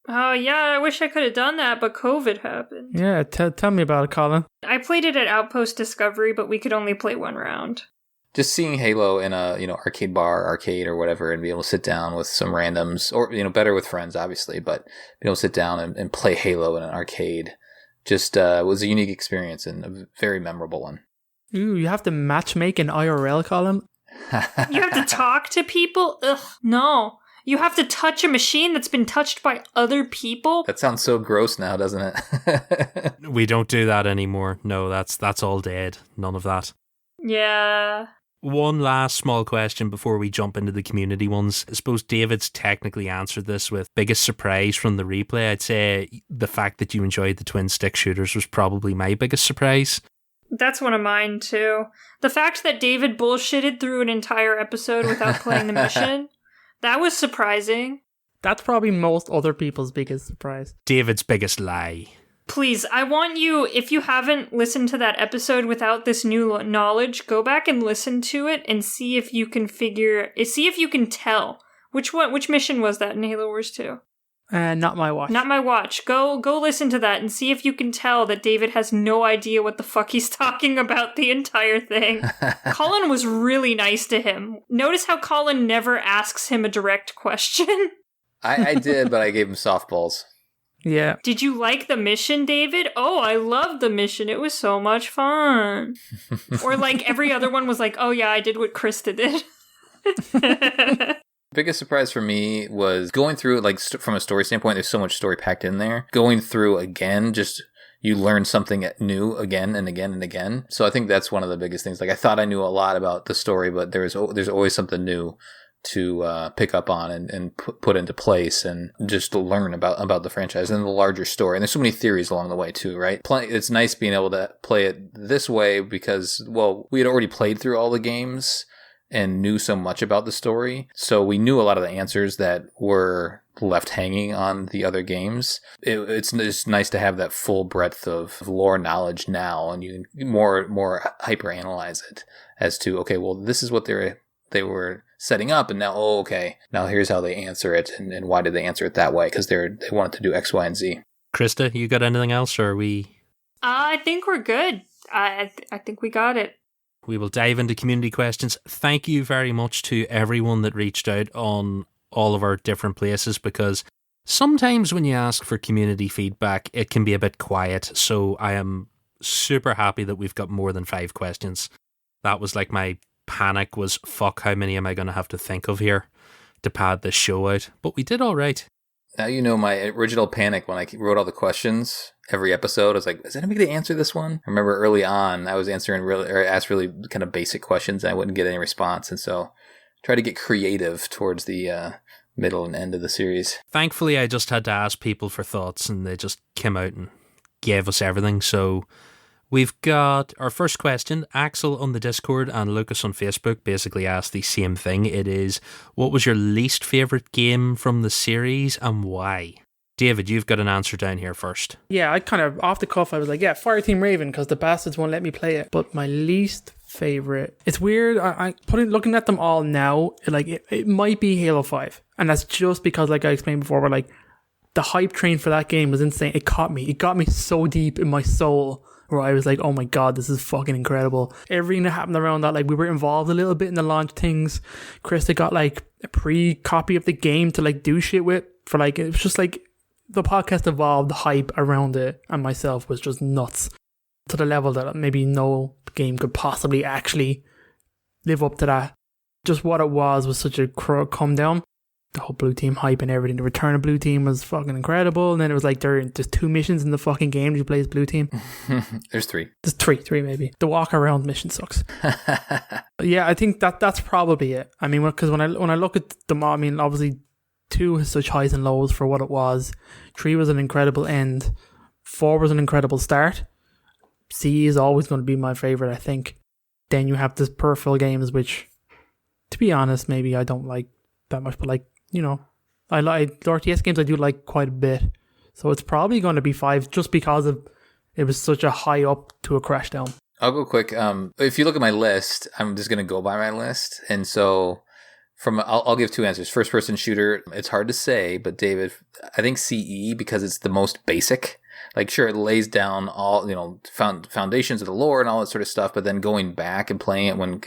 Oh, yeah, I wish I could have done that, but COVID happened. Yeah, tell me about it, Colin. I played it at Outpost Discovery, but we could only play one round. Just seeing Halo in a, arcade bar, arcade or whatever, and be able to sit down with some randoms, or, better with friends, obviously, but be able to sit down and play Halo in an arcade just was a unique experience and a very memorable one. Ooh, you have to matchmake in IRL, Colin? You have to talk to people? Ugh, no. You have to touch a machine that's been touched by other people? That sounds so gross now, doesn't it? We don't do that anymore. No, that's all dead. None of that. Yeah. One last small question before we jump into the community ones. I suppose David's technically answered this with biggest surprise from the replay. I'd say the fact that you enjoyed the twin stick shooters was probably my biggest surprise. That's one of mine, too. The fact that David bullshitted through an entire episode without playing the mission, that was surprising. That's probably most other people's biggest surprise. David's biggest lie. Please, I want you, if you haven't listened to that episode without this new knowledge, go back and listen to it and see if you can tell. Which mission was that in Halo Wars 2? Not my watch. Not my watch. Go listen to that and see if you can tell that David has no idea what the fuck he's talking about the entire thing. Colin was really nice to him. Notice how Colin never asks him a direct question. I did, but I gave him softballs. Yeah. Did you like the mission, David? Oh, I loved the mission. It was so much fun. Or like every other one was like, oh yeah, I did what Krysta did. Biggest surprise for me was going through it, like from a story standpoint, there's so much story packed in there. Going through again, just you learn something new again and again and again. So I think that's one of the biggest things. Like I thought I knew a lot about the story, but there's always something new to pick up on and put into place and just to learn about the franchise and the larger story. And there's so many theories along the way too, right? It's nice being able to play it this way because, well, we had already played through all the games and knew so much about the story. So we knew a lot of the answers that were left hanging on the other games. It's just nice to have that full breadth of lore knowledge now, and you can more hyper analyze it as to, okay, well, this is what they were setting up, and now, now here's how they answer it, and why did they answer it that way? Because they wanted to do X, Y, and Z. Krysta, you got anything else, or are we? I think we're good. I think we got it. We will dive into community questions. Thank you very much to everyone that reached out on all of our different places, because sometimes when you ask for community feedback, it can be a bit quiet. So I am super happy that we've got more than 5 questions. That was like my panic was, fuck, how many am I going to have to think of here to pad this show out? But we did all right. Now you know my original panic when I wrote all the questions every episode. I was like, is anybody going to answer this one? I remember early on, I was asked really kind of basic questions and I wouldn't get any response. And so try to get creative towards the middle and end of the series. Thankfully, I just had to ask people for thoughts and they just came out and gave us everything. So we've got our first question. Axel on the Discord and Lucas on Facebook basically asked the same thing. It is, what was your least favourite game from the series and why? David, you've got an answer down here first. Yeah, I kind of, off the cuff, I was like, yeah, Fireteam Raven, because the bastards won't let me play it. But my least favourite, it's weird, looking at them all now, it might be Halo 5. And that's just because, like I explained before, where like the hype train for that game was insane. It got me so deep in my soul, where I was like, oh my god, this is fucking incredible. Everything that happened around that, like we were involved a little bit in the launch things. Krysta got like a pre-copy of the game to like do shit with for like, it was just like the podcast evolved, the hype around it and myself was just nuts to the level that maybe no game could possibly actually live up to that. Just what it was such a come down. The whole Blue Team hype and everything. The return of Blue Team was fucking incredible. And then it was like there's 2 missions in the fucking game you play as Blue Team. There's 3. There's three maybe. The walk around mission sucks. Yeah, I think that's probably it. I mean, because when I look at them, I mean, obviously 2 has such highs and lows for what it was. 3 was an incredible end. 4 was an incredible start. C is always going to be my favorite, I think. Then you have the peripheral games, which, to be honest, maybe I don't like that much, but like, you know, I like the RTS games I do like quite a bit. So it's probably going to be 5 just because of it was such a high up to a crash down. I'll go quick. If you look at my list, I'm just going to go by my list. And so I'll give 2 answers. First person shooter, it's hard to say, but David, I think CE because it's the most basic. Like, sure, it lays down all, you know, foundations of the lore and all that sort of stuff, but then going back and playing it when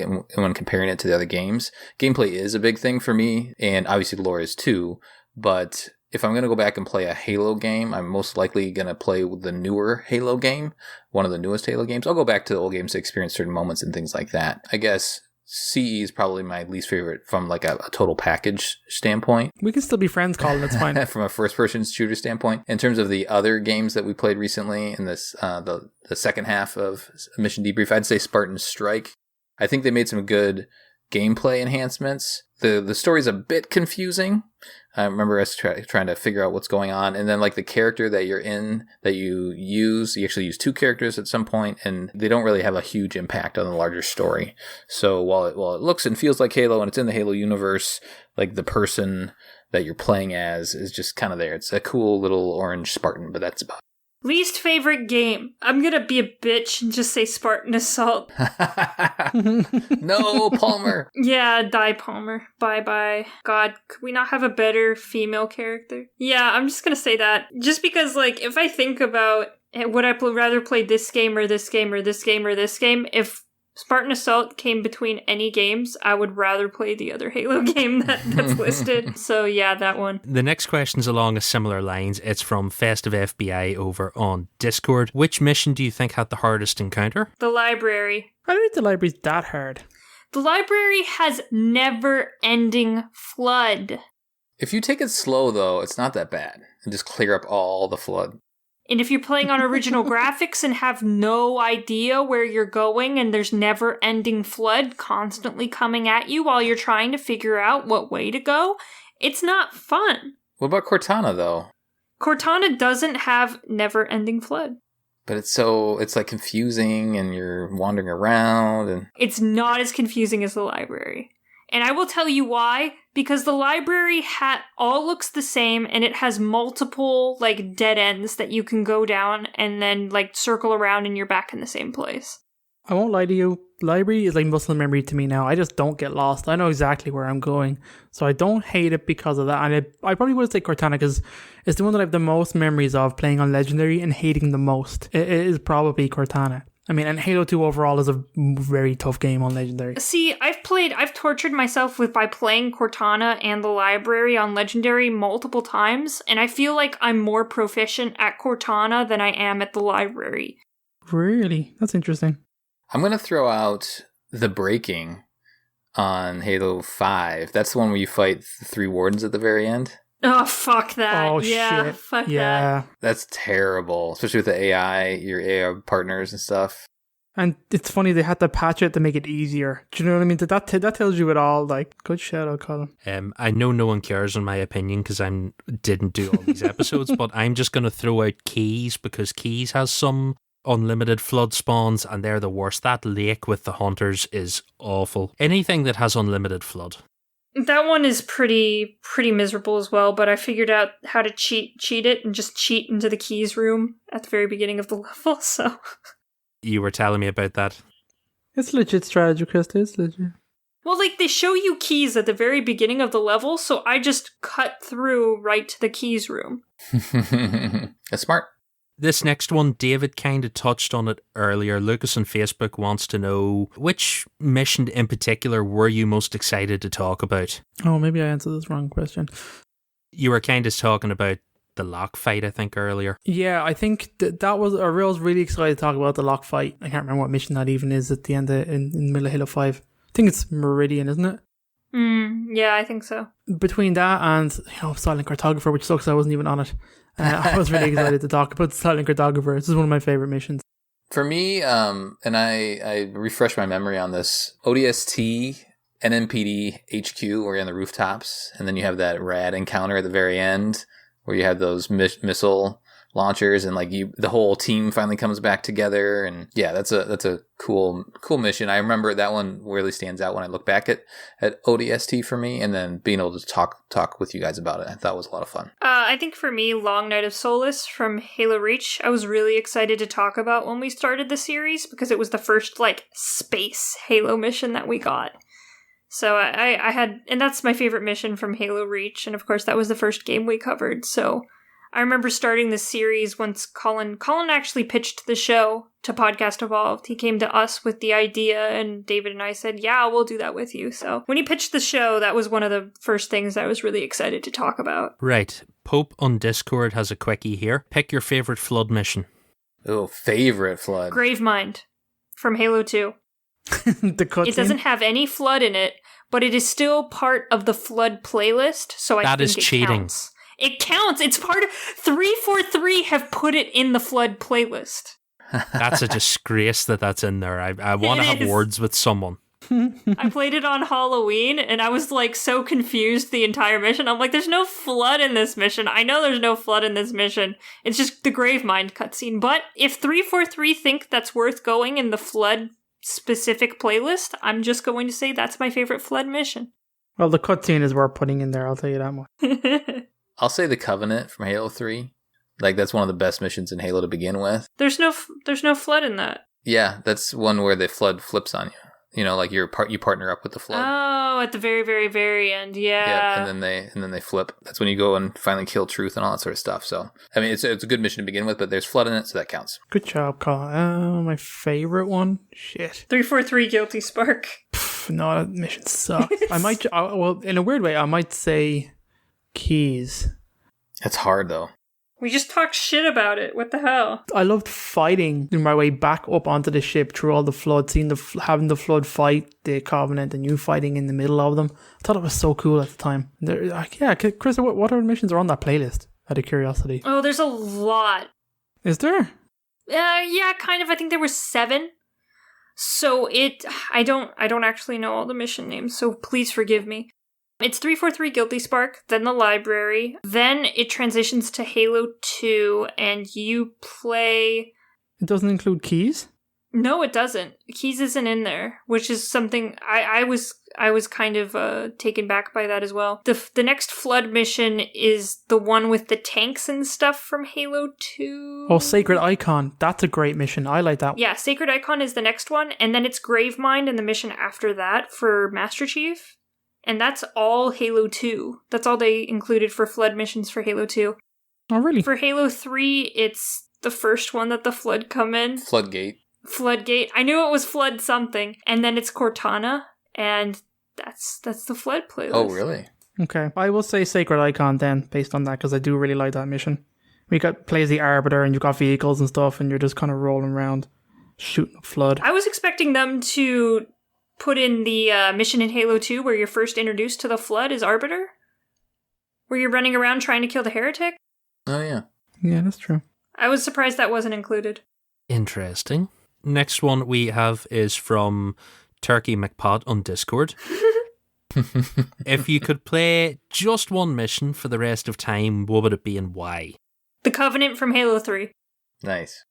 comparing it to the other games, gameplay is a big thing for me, and obviously the lore is too, but if I'm going to go back and play a Halo game, I'm most likely going to play the newer Halo game, one of the newest Halo games. I'll go back to the old games to experience certain moments and things like that. I guess CE is probably my least favorite from like a total package standpoint. We can still be friends, Colin. That's fine. From a first-person shooter standpoint. In terms of the other games that we played recently in this the second half of Mission Debrief, I'd say Spartans Strike. I think they made some good gameplay enhancements. The story's a bit confusing. I remember us trying to figure out what's going on. And then like the character that you're in, that you actually use 2 characters at some point, and they don't really have a huge impact on the larger story. So while it looks and feels like Halo and it's in the Halo universe, like the person that you're playing as is just kind of there. It's a cool little orange Spartan, but that's about it. Least favorite game. I'm gonna be a bitch and just say Spartan Assault. No, Palmer. Yeah, die Palmer. Bye-bye. God, could we not have a better female character? Yeah, I'm just gonna say that. Just because, like, if I think about would I rather play this game or this game or this game or this game, if Spartan Assault came between any games, I would rather play the other Halo game that's listed. So yeah, that one. The next question's along a similar lines. It's from Festive FBI over on Discord. Which mission do you think had the hardest encounter? The library. I don't think the library's that hard. The library has never-ending flood. If you take it slow, though, it's not that bad. And just clear up all the flood. And if you're playing on original graphics and have no idea where you're going and there's never-ending flood constantly coming at you while you're trying to figure out what way to go, it's not fun. What about Cortana, though? Cortana doesn't have never-ending flood. But it's like confusing and you're wandering around and... It's not as confusing as the library. And I will tell you why. Because the library all looks the same, and it has multiple, like, dead ends that you can go down and then, like, circle around and you're back in the same place. I won't lie to you. Library is like muscle memory to me now. I just don't get lost. I know exactly where I'm going. So I don't hate it because of that. And I probably would say Cortana because it's the one that I have the most memories of playing on Legendary and hating the most. It is probably Cortana. I mean, and Halo 2 overall is a very tough game on Legendary. See, I've tortured myself by playing Cortana and the library on Legendary multiple times, and I feel like I'm more proficient at Cortana than I am at the library. Really? That's interesting. I'm going to throw out the breaking on Halo 5. That's the one where you fight the 3 wardens at the very end. Oh, fuck that. Oh, yeah, shit. Fuck yeah. that. That's terrible, especially with the AI, your AI partners and stuff. And it's funny, they had to patch it to make it easier. Do you know what I mean? That tells you it all. Like, good shout out, Colin. I know no one cares on my opinion because I didn't do all these episodes, but I'm just going to throw out Keys because Keys has some unlimited flood spawns and they're the worst. That lake with the hunters is awful. Anything that has unlimited flood. That one is pretty miserable as well, but I figured out how to cheat it and just cheat into the Keys room at the very beginning of the level, so... You were telling me about that. It's legit strategy, Krysta. It's legit. Well, like, they show you Keys at the very beginning of the level, so I just cut through right to the Keys room. That's smart. This next one, David kind of touched on it earlier. Lucas on Facebook wants to know, which mission in particular were you most excited to talk about? Oh, maybe I answered this wrong question. You were kind of talking about the lock fight, I think, earlier. Yeah, I think that was... I was really excited to talk about the lock fight. I can't remember what mission that even is at the end in the middle of Halo 5. I think it's Meridian, isn't it? Yeah, I think so. Between that and, Silent Cartographer, which sucks I wasn't even on it. I was really excited to talk about Silent Cartographer. This is one of my favorite missions. For me, and I refresh my memory on this, ODST, NMPD HQ, where you're on the rooftops, and then you have that rad encounter at the very end, where you have those missile launchers, and the whole team finally comes back together. And yeah, that's a cool mission. I remember that one really stands out when I look back at ODST for me, and then being able to talk with you guys about it, I thought was a lot of fun. I think for me, Long Night of Solace from Halo Reach, I was really excited to talk about when we started the series, because it was the first space Halo mission that we got. So I had, and that's my favorite mission from Halo Reach, and of course that was the first game we covered. So I remember starting the series once Colin actually pitched the show to Podcast Evolved. He came to us with the idea, and David and I said, yeah, we'll do that with you. So when he pitched the show, that was one of the first things I was really excited to talk about. Right. Pope on Discord has a quickie here. Pick your favorite Flood mission. Oh, favorite Flood. Gravemind from Halo 2. The cutscene? It doesn't have any Flood in it, but it is still part of the Flood playlist, so I think is it cheating. Counts. It counts. It's part of 343 have put it in the Flood playlist. That's a disgrace that's in there. I want to have words with someone. I played it on Halloween, and I was so confused the entire mission. I'm like, there's no Flood in this mission. I know there's no Flood in this mission. It's just the Gravemind cutscene. But if 343 think that's worth going in the Flood specific playlist, I'm just going to say that's my favorite Flood mission. Well, the cutscene is worth putting in there, I'll tell you that much. I'll say the Covenant from Halo 3. That's one of the best missions in Halo to begin with. There's no Flood in that. Yeah, that's one where the Flood flips on you. You partner up with the Flood. Oh, at the very, very, very end, yeah. Yeah, and then they flip. That's when you go and finally kill Truth and all that sort of stuff. So, I mean, it's a good mission to begin with, but there's Flood in it, so that counts. Good job, Colin. My favorite one? Shit. 343 Guilty Spark. No, that mission sucks. In a weird way, I might say Keys. It's hard, though. We just talked shit about it. What the hell? I loved fighting my way back up onto the ship through all the Flood, having the Flood fight the Covenant and you fighting in the middle of them. I thought it was so cool at the time. Krysta, what other missions are on that playlist? Out of curiosity. Oh, there's a lot. Is there? Yeah, kind of. I think there were 7. So I don't actually know all the mission names, so please forgive me. It's 343 Guilty Spark, then the library, then it transitions to Halo 2, and you play... It doesn't include Keys? No, it doesn't. Keys isn't in there, which is something I was kind of taken back by that as well. The next Flood mission is the one with the tanks and stuff from Halo 2. Oh, Sacred Icon. That's a great mission. I like that. Yeah, Sacred Icon is the next one, and then it's Gravemind and the mission after that for Master Chief. And that's all Halo 2. That's all they included for Flood missions for Halo 2. Oh, really? For Halo 3, it's the first one that the Flood come in. Floodgate. I knew it was Flood something. And then it's Cortana, and that's the Flood playlist. Oh, really? Okay. I will say Sacred Icon then, based on that, because I do really like that mission. We plays the Arbiter, and you've got vehicles and stuff, and you're just kind of rolling around, shooting a Flood. I was expecting them to put in the mission in Halo 2 where you're first introduced to the Flood as Arbiter? Where you're running around trying to kill the heretic? Oh, yeah. Yeah, that's true. I was surprised that wasn't included. Interesting. Next one we have is from Turkey McPod on Discord. If you could play just one mission for the rest of time, what would it be and why? The Covenant from Halo 3. Nice.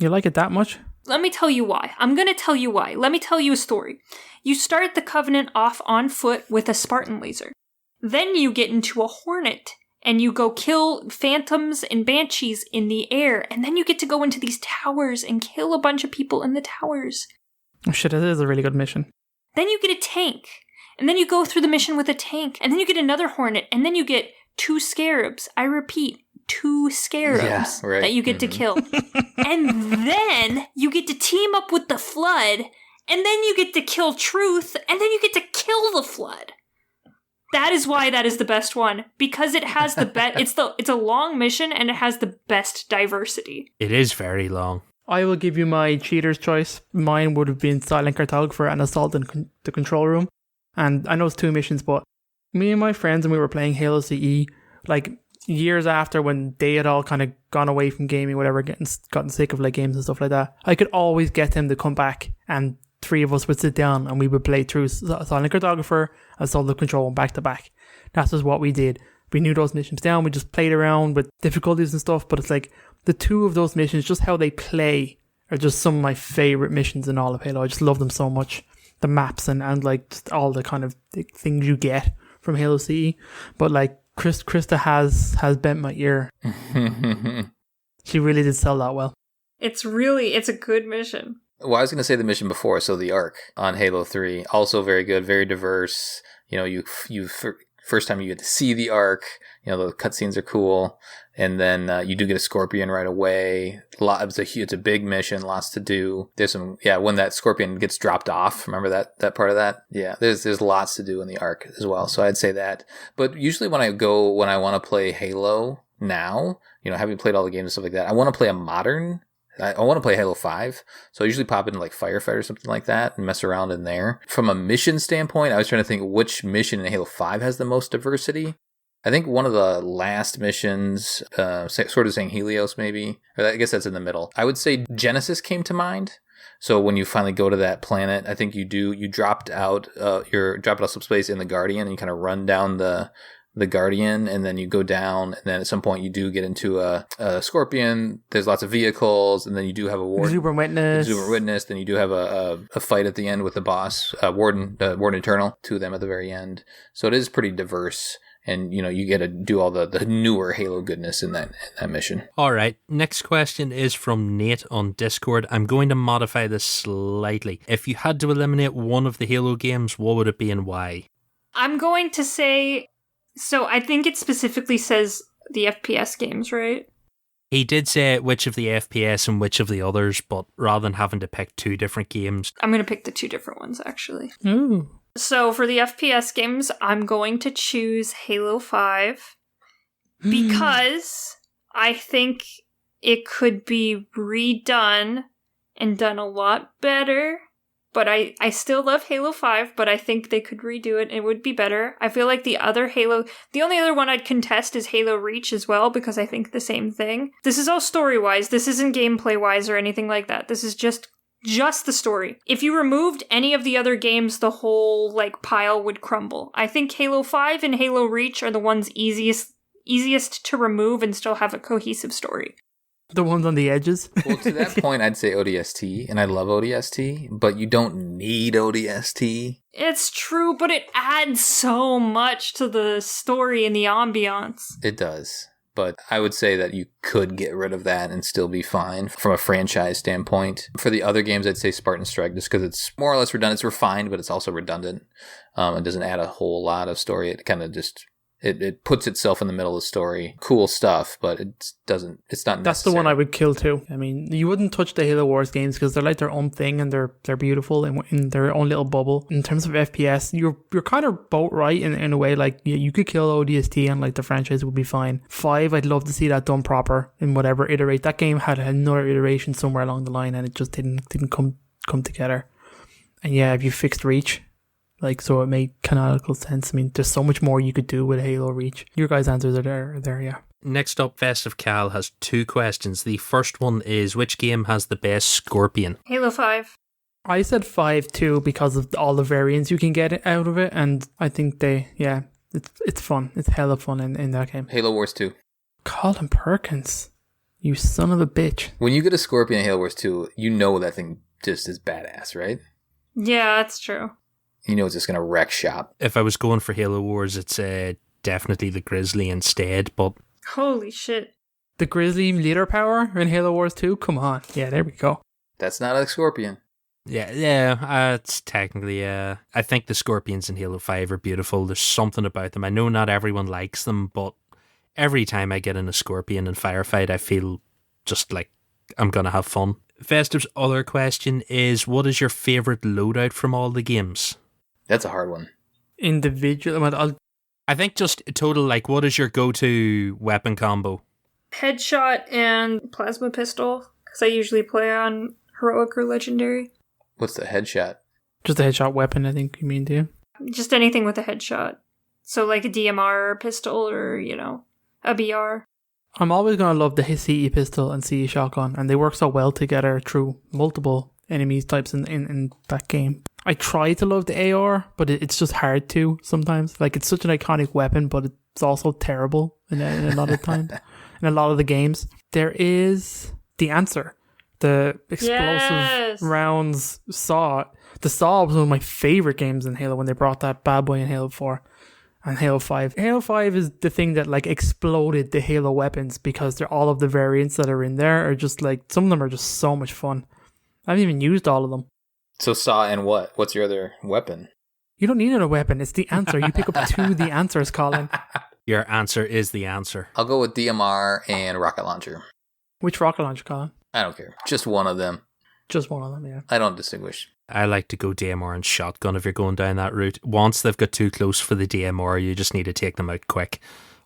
You like it that much? Let me tell you why. I'm going to tell you why. Let me tell you a story. You start the Covenant off on foot with a Spartan laser. Then you get into a Hornet, and you go kill Phantoms and Banshees in the air, and then you get to go into these towers and kill a bunch of people in the towers. Oh shit, it is a really good mission. Then you get a tank, and then you go through the mission with a tank, and then you get another Hornet, and then you get 2 Scarabs. I repeat, 2 Scarabs that you get to kill. And then you get to team up with the Flood, and then you get to kill Truth, and then you get to kill the Flood. That is why that is the best one, because it has the best. It's a long mission and it has the best diversity. It is very long. I will give you my cheater's choice. Mine would have been Silent Cartographer and Assault in the Control Room. And I know it's 2 missions, but me and my friends, when we were playing Halo CE, like years after when they had all kind of gone away from gaming, whatever, gotten sick of like games and stuff like that, I could always get them to come back, and 3 of us would sit down and we would play through Silent Cartographer and Assault in Control Room back to back. That's just what we did. We knew those missions down. We just played around with difficulties and stuff, but it's like the 2 of those missions, just how they play, are just some of my favorite missions in all of Halo. I just love them so much. The maps and like just all the kind of things you get from Halo CE. But like Krysta has bent my ear. She really did sell that well. It's a good mission. Well, I was going to say the mission before, so the Ark on Halo 3, also very good, very diverse. You know, you first time you get to see the Ark, you know, the cutscenes are cool. And then you do get a Scorpion right away. It's a big mission, lots to do. There's some, when that Scorpion gets dropped off, remember that part of that? Yeah, there's lots to do in the Ark as well. So I'd say that. But usually when I want to play Halo now, you know, having played all the games and stuff like that, I want to play a modern. I want to play Halo 5, so I usually pop into like Firefight or something like that and mess around in there. From a mission standpoint, I was trying to think which mission in Halo 5 has the most diversity. I think one of the last missions, sort of saying Helios maybe, or I guess that's in the middle. I would say Genesis came to mind. So when you finally go to that planet, I think you dropped out some space in the Guardian, and you kind of run down the Guardian, and then you go down, and then at some point you do get into a Scorpion. There's lots of vehicles, and then you do have a Warden. Super Witness. Then you do have a fight at the end with the boss, Warden Eternal, 2 of them at the very end. So it is pretty diverse. And, you know, you get to do all the newer Halo goodness in that mission. All right. Next question is from Nate on Discord. I'm going to modify this slightly. If you had to eliminate one of the Halo games, what would it be and why? I'm going to say... So I think it specifically says the FPS games, right? He did say which of the FPS and which of the others, but rather than having to pick 2 different games... I'm going to pick the 2 different ones, actually. Ooh. So for the FPS games, I'm going to choose Halo 5 because I think it could be redone and done a lot better. But I still love Halo 5, but I think they could redo it. It would be better. I feel like the only other one I'd contest is Halo Reach as well, because I think the same thing. This is all story-wise. This isn't gameplay-wise or anything like that. This is just the story. If you removed any of the other games, the whole like pile would crumble. I think Halo 5 and Halo Reach are the ones easiest to remove and still have a cohesive story. The ones on the edges. Well, to that point, I'd say ODST, and I love ODST, but you don't need ODST. It's true, but it adds so much to the story and the ambiance. It does. But I would say that you could get rid of that and still be fine from a franchise standpoint. For the other games, I'd say Spartan Strike, just because it's more or less redundant. It's refined, but it's also redundant. It doesn't add a whole lot of story. It kind of just... It puts itself in the middle of the story. Cool stuff, but it's not necessary. That's the one I would kill too. I mean, you wouldn't touch the Halo Wars games because they're like their own thing and they're beautiful in their own little bubble. In terms of FPS, you're kind of both right in a way. Like you could kill ODST and like the franchise would be fine. 5, I'd love to see that done proper in whatever iterate. That game had another iteration somewhere along the line and it just didn't come together. And yeah, if you fixed Reach, like, so it made canonical sense. I mean, there's so much more you could do with Halo Reach. Your guys' answers are there, yeah. Next up, Festive Cal has 2 questions. The first one is, which game has the best Scorpion? Halo 5. I said 5 too because of all the variants you can get out of it, and I think it's fun. It's hella fun in that game. Halo Wars 2. Colin Perkins, you son of a bitch. When you get a Scorpion in Halo Wars 2, you know that thing just is badass, right? Yeah, that's true. You know it's just going to wreck shop. If I was going for Halo Wars, it's definitely the Grizzly instead, but... Holy shit. The Grizzly leader power in Halo Wars 2? Come on. Yeah, there we go. That's not a Scorpion. Yeah, it's technically... I think the Scorpions in Halo 5 are beautiful. There's something about them. I know not everyone likes them, but every time I get in a Scorpion in Firefight, I feel just like I'm going to have fun. Festive's other question is, what is your favourite loadout from all the games? That's a hard one. Individual. I think just total, like, what is your go-to weapon combo? Headshot and plasma pistol, because I usually play on heroic or legendary. What's the headshot? Just a headshot weapon, I think you mean, do you? Just anything with a headshot. So like a DMR pistol or, a BR. I'm always going to love the CE pistol and CE shotgun, and they work so well together through multiple enemies types in that game. I try to love the AR, but it's just hard to sometimes. Like, it's such an iconic weapon, but it's also terrible in a lot of times. In a lot of the games. There is the answer. The explosive rounds saw. The Saw was one of my favorite games in Halo when they brought that bad boy in Halo 4 and Halo 5. Halo 5 is the thing that like exploded the Halo weapons because they're all of the variants that are in there are just like, some of them are just so much fun. I haven't even used all of them. So Saw and what? What's your other weapon? You don't need another weapon. It's the answer. You pick up two the answers, Colin. Your answer is the answer. I'll go with DMR and rocket launcher. Which rocket launcher, Colin? I don't care. Just one of them. Just one of them, yeah. I don't distinguish. I like to go DMR and shotgun if you're going down that route. Once they've got too close for the DMR, you just need to take them out quick.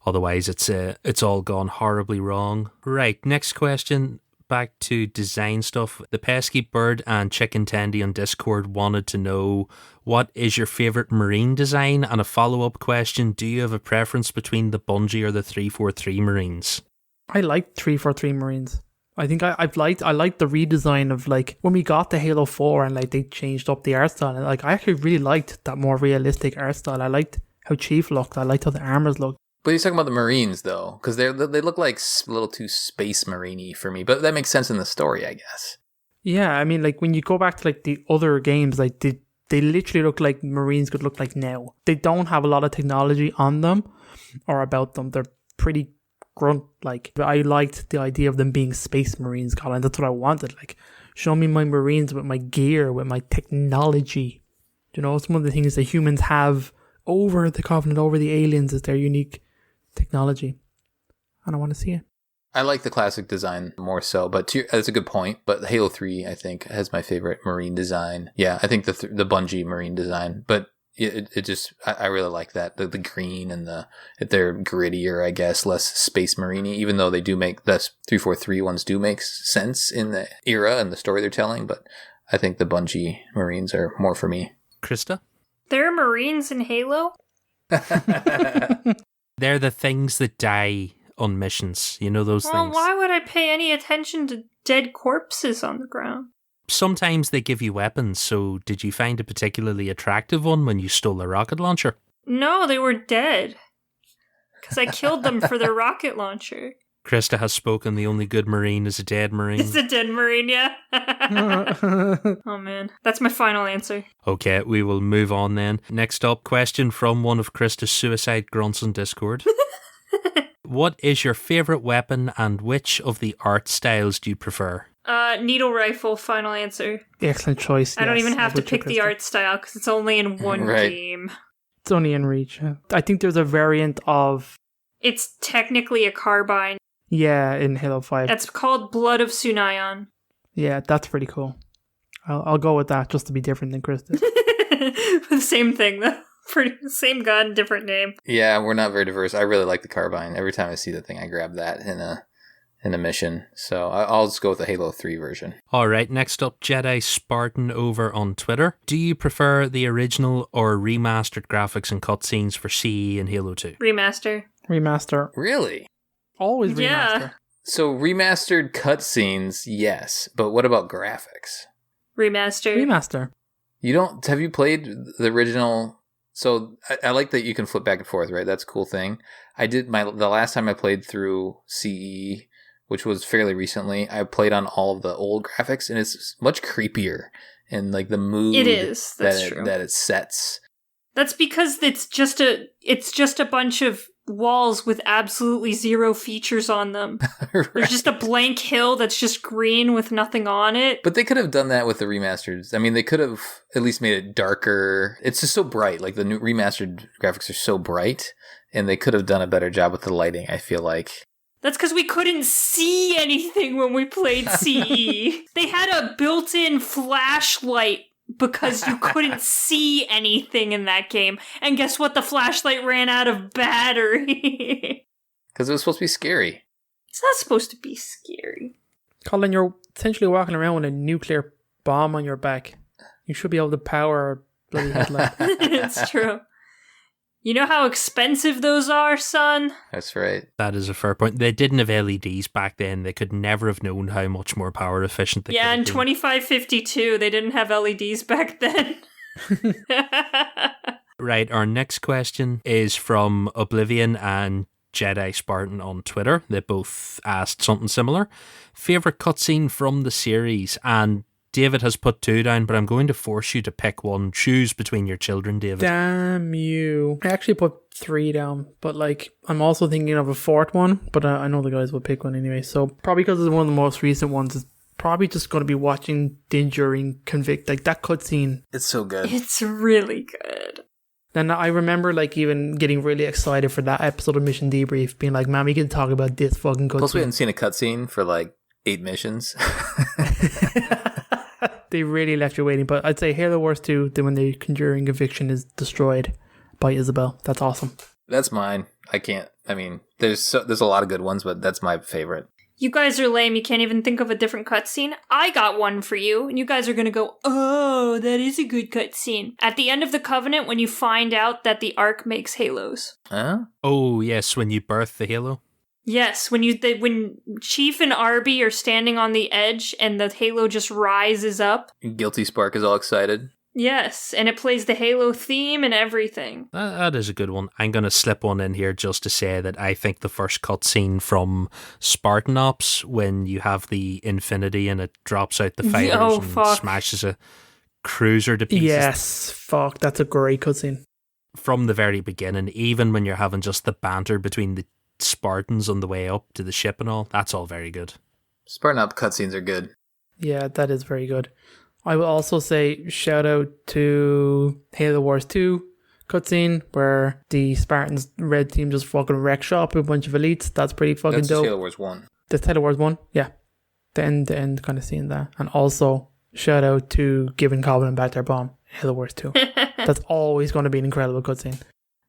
Otherwise, it's all gone horribly wrong. Right, next question. Back to design stuff. The pesky bird and chicken tendy on Discord wanted to know, what is your favourite Marine design? And a follow-up question, do you have a preference between the Bungie or the 343 Marines? I like 343 Marines. I think I liked the redesign of like when we got to Halo 4 and like they changed up the art style, and like I actually really liked that more realistic art style. I liked how Chief looked. I liked how the armors looked. But he's talking about the Marines though, because they look like a little too space marine-y for me. But that makes sense in the story, I guess. Yeah, I mean, like when you go back to like the other games, like they literally look like Marines could look like now. They don't have a lot of technology on them or about them. They're pretty grunt like. I liked the idea of them being space Marines, Colin. That's what I wanted. Like, show me my Marines with my gear, with my technology. You know, some of the things that humans have over the Covenant, over the aliens, is their unique technology. And I want to see it. I like the classic design more so, but that's a good point. But Halo 3, I think, has my favorite Marine design. Yeah, I think the Bungie Marine design, but it just, I really like that. The green and they're grittier, I guess, less space marine-y, even though they do make, the 343 ones do make sense in the era and the story they're telling, but I think the Bungie Marines are more for me. Krysta? There are Marines in Halo? They're the things that die on missions. You know those things? Why would I pay any attention to dead corpses on the ground? Sometimes they give you weapons, so did you find a particularly attractive one when you stole a rocket launcher? No, they were dead. Because I killed them for their rocket launcher. Krysta has spoken. The only good Marine is a dead Marine. It's a dead Marine, yeah. Oh man, that's my final answer. Okay, we will move on then. Next up, question from one of Krysta's suicide grunts on Discord. What is your favourite weapon and which of the art styles do you prefer? Needle rifle, final answer. Excellent choice. I don't even have to pick the art style because it's only in one game. It's only in Reach. I think there's a variant of... It's technically a carbine. Yeah, in Halo 5. That's called Blood of Sunayon. Yeah, that's pretty cool. I'll go with that just to be different than Krysta. The same thing though. Same gun, different name. Yeah, we're not very diverse. I really like the carbine. Every time I see the thing, I grab that in a mission. So I'll just go with the Halo 3 version. Alright, next up, Jedi Spartan over on Twitter. Do you prefer the original or remastered graphics and cutscenes for CE and Halo 2? Remaster. Really? Always remaster. Yeah. So remastered cutscenes, yes. But what about graphics? Remaster. Have you played the original? So I like that you can flip back and forth, right? That's a cool thing. I did the last time I played through CE, which was fairly recently, I played on all of the old graphics, and it's much creepier and like the mood it is. That's true. That it sets. That's because it's just a bunch of walls with absolutely zero features on them. Right. There's just a blank hill that's just green with nothing on it. But they could have done that with the remasters. I mean, they could have at least made it darker. It's just so bright. Like the new remastered graphics are so bright, and they could have done a better job with the lighting, I feel like. That's because we couldn't see anything when we played CE. They had a built-in flashlight because you couldn't see anything in that game. And guess what? The flashlight ran out of battery. Because it was supposed to be scary. It's not supposed to be scary. Colin, you're essentially walking around with a nuclear bomb on your back. You should be able to power a bloody headlight. It's true. You know how expensive those are, son? That's right. That is a fair point. They didn't have LEDs back then. They could never have known how much more power efficient they could have Yeah, in been. 2552, they didn't have LEDs back then. Right, our next question is from Oblivion and Jedi Spartan on Twitter. They both asked something similar. Favorite cutscene from the series? And David has put 2 down, but I'm going to force you to pick one. Choose between your children, David. Damn you. I actually put 3 down, but like, I'm also thinking of a 4th one, but I know the guys will pick one anyway. So probably because it's one of the most recent ones, it's probably just going to be watching Din Djarin convict. Like that cutscene. It's so good. It's really good. And I remember like even getting really excited for that episode of Mission Debrief, being like, man, we can talk about this fucking cutscene. Plus, we hadn't seen a cutscene for like 8 missions. They really left you waiting, but I'd say Halo Wars 2, then when the Conjuring Conviction is destroyed by Isabel. That's awesome. That's mine. There's a lot of good ones, but that's my favorite. You guys are lame. You can't even think of a different cutscene. I got one for you, and you guys are going to go, oh, that is a good cutscene. At the end of the Covenant, when you find out that the Ark makes Halos. Huh? Oh, yes, when you birth the Halo. Yes, when Chief and Arby are standing on the edge and the Halo just rises up. Guilty Spark is all excited. Yes, and it plays the Halo theme and everything. That is a good one. I'm going to slip one in here just to say that I think the first cutscene from Spartan Ops, when you have the Infinity and it drops out the fighters and smashes a cruiser to pieces. Yes, fuck, that's a great cutscene. From the very beginning, even when you're having just the banter between the Spartans on the way up to the ship and all, that's all very good. Spartan Up cutscenes are good. Yeah, that is very good. I will also say shout out to Halo Wars 2 cutscene where the Spartans red team just fucking wreck shop with a bunch of elites. That's pretty fucking That's dope. Halo Wars 1. That's Halo Wars 1? Yeah. The end kind of seeing that. And also shout out to giving Colin back their bomb. Halo Wars 2. That's always going to be an incredible cutscene.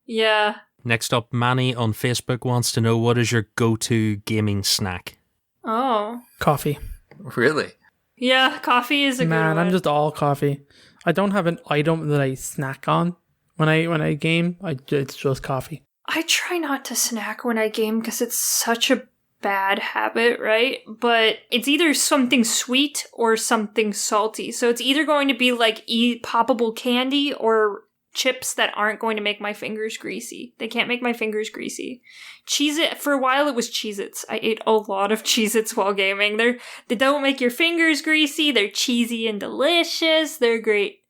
Yeah. Next up, Manny on Facebook wants to know, what is your go-to gaming snack? Oh. Coffee. Really? Yeah, coffee is a good one. Man, I'm just all coffee. I don't have an item that I snack on when I game. It's just coffee. I try not to snack when I game because it's such a bad habit, right? But it's either something sweet or something salty. So it's either going to be like poppable candy or chips that aren't going to make my fingers greasy. They can't make my fingers greasy. Cheez-It, for a while it was Cheez-Its. I ate a lot of Cheez-Its while gaming. They don't make your fingers greasy. They're cheesy and delicious. They're great.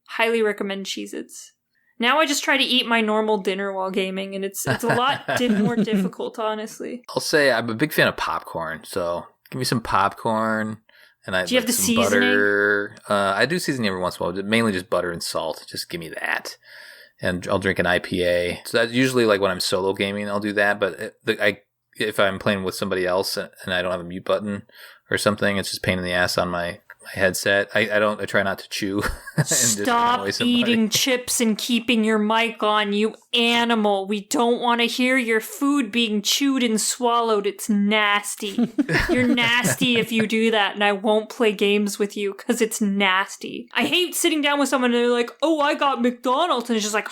Highly recommend Cheez-Its. Now I just try to eat my normal dinner while gaming, and it's a lot more difficult, honestly. I'll say I'm a big fan of popcorn, so give me some popcorn. And do you have the some seasoning? Butter. I do seasoning every once in a while, but mainly just butter and salt. Just give me that. And I'll drink an IPA. So that's usually like when I'm solo gaming, I'll do that. But if I'm playing with somebody else and I don't have a mute button or something, it's just a pain in the ass on my headset. I try not to chew. And Stop just annoy somebody. eating chips and keeping your mic on, you animal. We don't want to hear your food being chewed and swallowed. It's nasty. You're nasty if you do that, and I won't play games with you because it's nasty. I hate sitting down with someone and they're like, oh, I got McDonald's, and it's just like,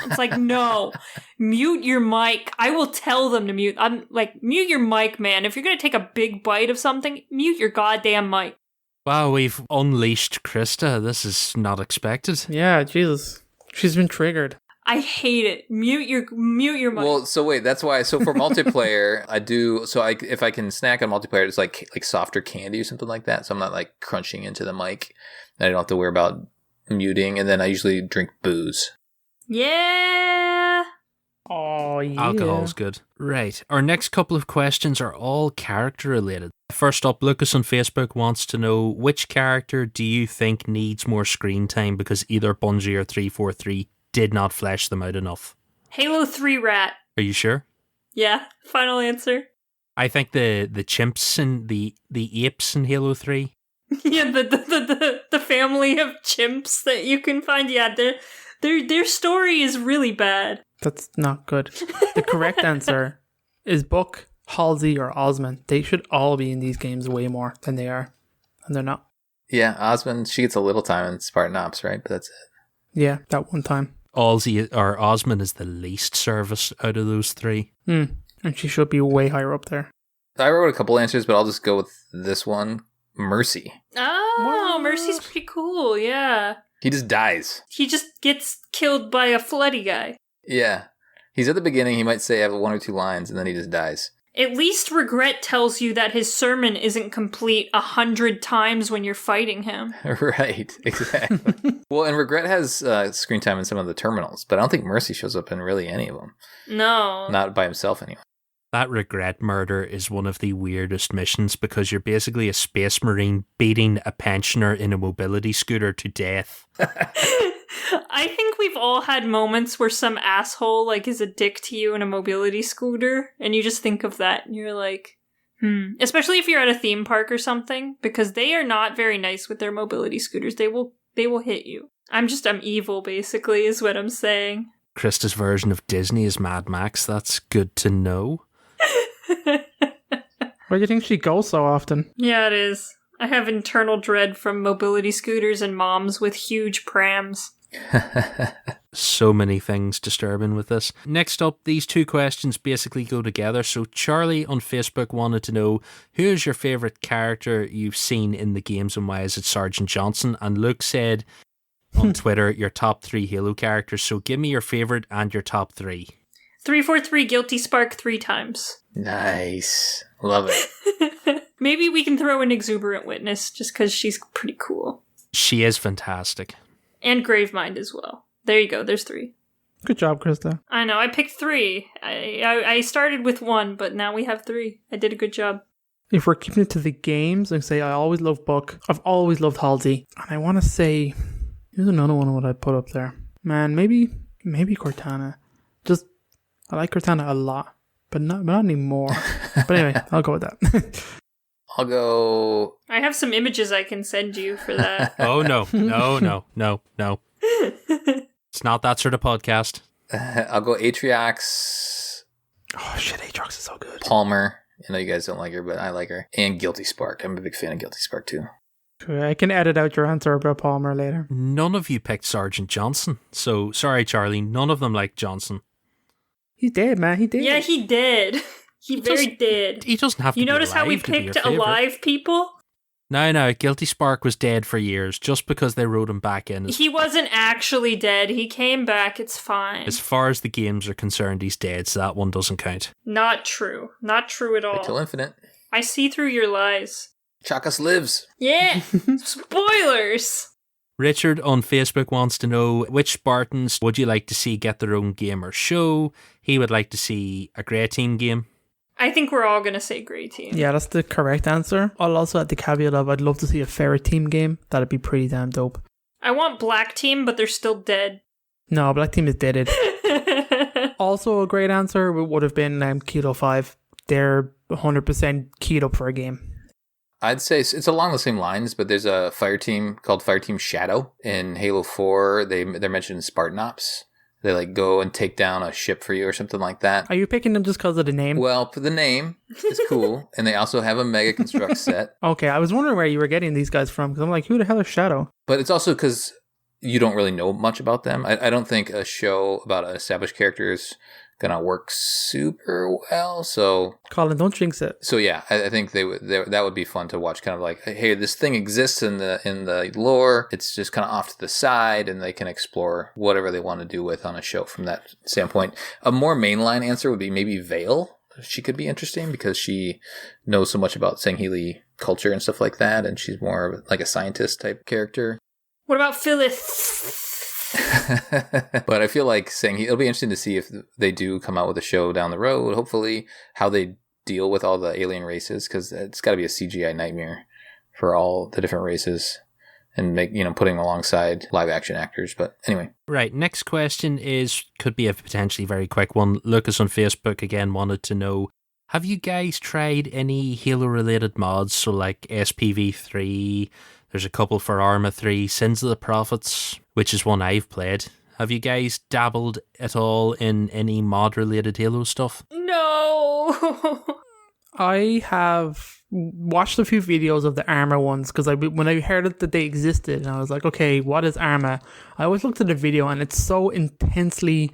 it's like, no. Mute your mic. I will tell them to mute. I'm like, mute your mic, man. If you're going to take a big bite of something, mute your goddamn mic. Wow, we've unleashed Krysta. This is not expected. Yeah, Jesus. She's been triggered. I hate it. Mute your mic. Well, so wait, that's why. So for multiplayer, I do. So if I can snack on multiplayer, it's like softer candy or something like that. So I'm not like crunching into the mic, and I don't have to worry about muting. And then I usually drink booze. Yeah. Oh, yeah. Alcohol's good. Right. Our next couple of questions are all character related. First up, Lucas on Facebook wants to know, which character do you think needs more screen time because either Bungie or 343 did not flesh them out enough? Halo 3 rat. Are you sure? Yeah. Final answer. I think the chimps and the apes in Halo 3 Yeah, the family of chimps that you can find. Yeah, their story is really bad. That's not good. The correct answer is Buck, Halsey, or Osmond. They should all be in these games way more than they are. And they're not. Yeah, Osmond, she gets a little time in Spartan Ops, right? But that's it. Yeah, that one time. Osmond is the least service out of those three. And she should be way higher up there. I wrote a couple answers, but I'll just go with this one. Mercy. Oh, What? Mercy's pretty cool, yeah. He just dies. He just gets killed by a floody guy. Yeah. He's at the beginning, he might say have one or two lines, and then he just dies. At least Regret tells you that his sermon isn't complete 100 times when you're fighting him. Right, exactly. Well, and Regret has screen time in some of the terminals, but I don't think Mercy shows up in really any of them. No. Not by himself, anyway. That Regret murder is one of the weirdest missions because you're basically a space marine beating a pensioner in a mobility scooter to death. I think we've all had moments where some asshole like is a dick to you in a mobility scooter, and you just think of that and you're like, Especially if you're at a theme park or something, because they are not very nice with their mobility scooters. They will hit you. I'm evil, basically, is what I'm saying. Krysta's version of Disney is Mad Max. That's good to know. Why do you think she goes so often? Yeah, it is. I have internal dread from mobility scooters and moms with huge prams. So many things disturbing with this. Next up, these two questions basically go together. So Charlie on Facebook wanted to know, who is your favourite character you've seen in the games and why is it Sergeant Johnson? And Luke said on Twitter, your top 3 Halo characters. So give me your favourite and your top 3. 343 Guilty Spark 3 times. Nice. Love it. Maybe we can throw in Exuberant Witness, just because she's pretty cool. She is fantastic. And Gravemind as well. There you go, there's 3. Good job, Krysta. I know, I picked 3. I started with 1, but now we have 3. I did a good job. If we're keeping it to the games, I say I always love Buck. I've always loved Halsey. And I want to say, here's another one what I'd put up there. Man, maybe Cortana. I like Cortana a lot, but not anymore. But anyway, I'll go with that. I'll go... I have some images I can send you for that. Oh, no. It's not that sort of podcast. I'll go Atriox. Oh shit, Atriox is so good. Palmer. I know you guys don't like her, but I like her. And Guilty Spark. I'm a big fan of Guilty Spark too. I can edit out your answer about Palmer later. None of you picked Sergeant Johnson. So, sorry, Charlie, none of them liked Johnson. He's dead, man. He did. Yeah, he did. He did. He doesn't have to be alive. You notice how we to be your picked favourite. alive people? No, Guilty Spark was dead for years, just because they wrote him back in. He wasn't actually dead. He came back. It's fine. As far as the games are concerned, he's dead, so that one doesn't count. Not true. Not true at all. Until Infinite. I see through your lies. Chakas lives. Yeah. Spoilers. Richard on Facebook wants to know, which Spartans would you like to see get their own game or show? He would like to see a Grey Team game. I think we're all going to say Grey Team. Yeah, that's the correct answer. I'll also add the caveat of I'd love to see a Ferret Team game. That'd be pretty damn dope. I want Black Team, but they're still dead. No, Black Team is deaded. Also a great answer would have been Keto 5. They're 100% keyed up for a game. I'd say it's along the same lines, but there's a fire team called Fire Team Shadow. In Halo 4, they're mentioned in Spartan Ops. They like go and take down a ship for you or something like that. Are you picking them just because of the name? Well, the name is cool, and they also have a Mega Construct set. Okay, I was wondering where you were getting these guys from, because I'm like, who the hell is Shadow? But it's also because you don't really know much about them. I don't think a show about an established character is gonna work super well. So, Colin, don't jinx it. So yeah, I think that would be fun to watch. Kind of like, hey, this thing exists in the lore. It's just kind of off to the side, and they can explore whatever they want to do with on a show from that standpoint. A more mainline answer would be maybe Vale. She could be interesting because she knows so much about Sangheili culture and stuff like that, and she's more like a scientist type character. What about Phyllis? But I feel like it'll be interesting to see if they do come out with a show down the road, hopefully, how they deal with all the alien races, because it's got to be a CGI nightmare for all the different races and putting alongside live action actors. But anyway. Right, next question could be a potentially very quick one. Lucas on Facebook again wanted to know, Have you guys tried any Halo-related mods? So like SPV3, there's a couple for Arma 3, Sins of the Prophets, which is one I've played. Have you guys dabbled at all in any mod-related Halo stuff? No. I have watched a few videos of the Arma ones because when I heard that they existed, and I was like, okay, what is Arma? I always looked at the video and it's so intensely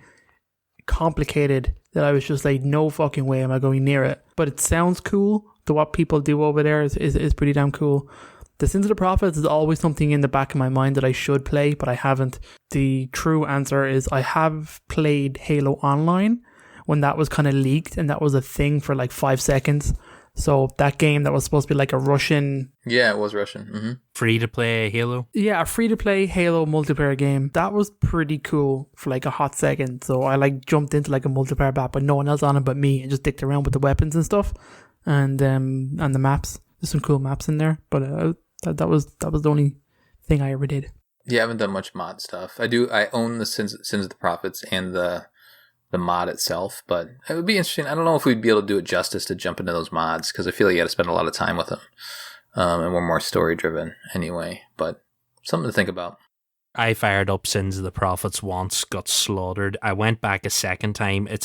complicated that I was just like, no fucking way am I going near it. But it sounds cool. What people do over there is pretty damn cool. The Sins of the Prophets is always something in the back of my mind that I should play, but I haven't. The true answer is I have played Halo Online when that was kind of leaked, and that was a thing for like 5 seconds. So that game that was supposed to be like a Russian... Yeah, it was Russian. Mm-hmm. Free-to-play Halo? Yeah, a free-to-play Halo multiplayer game. That was pretty cool for like a hot second. So I like jumped into like a multiplayer map with no one else on it but me and just dicked around with the weapons and stuff. And the maps. There's some cool maps in there. But that was the only thing I ever did. Yeah, I haven't done much mod stuff. I own the Sins of the Prophets and the mod itself, but it would be interesting. I don't know if we'd be able to do it justice to jump into those mods, because I feel like you got to spend a lot of time with them, and we're more story driven anyway, but something to think about. I fired up Sins of the Prophets once, got slaughtered. I went back a second time. I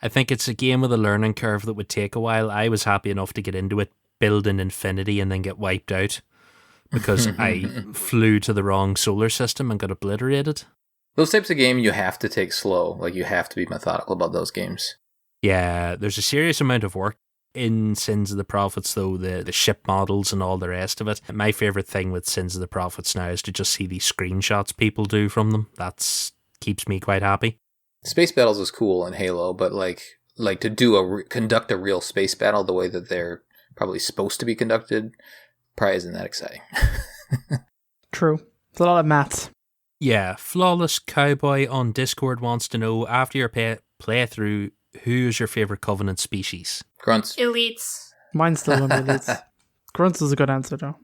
think it's a game with a learning curve that would take a while. I was happy enough to get into it, build an infinity, and then get wiped out because I flew to the wrong solar system and got obliterated. Those types of game you have to take slow. Like, you have to be methodical about those games. Yeah, there's a serious amount of work in Sins of the Prophets, though, the ship models and all the rest of it. My favourite thing with Sins of the Prophets now is to just see these screenshots people do from them. That keeps me quite happy. Space battles is cool in Halo, but like to conduct a real space battle the way that they're probably supposed to be conducted probably isn't that exciting. True. It's a lot of maths. Yeah, Flawless Cowboy on Discord wants to know, after your playthrough, who is your favourite Covenant species? Grunts. Elites. Mine's still on Elites. Grunts is a good answer, though.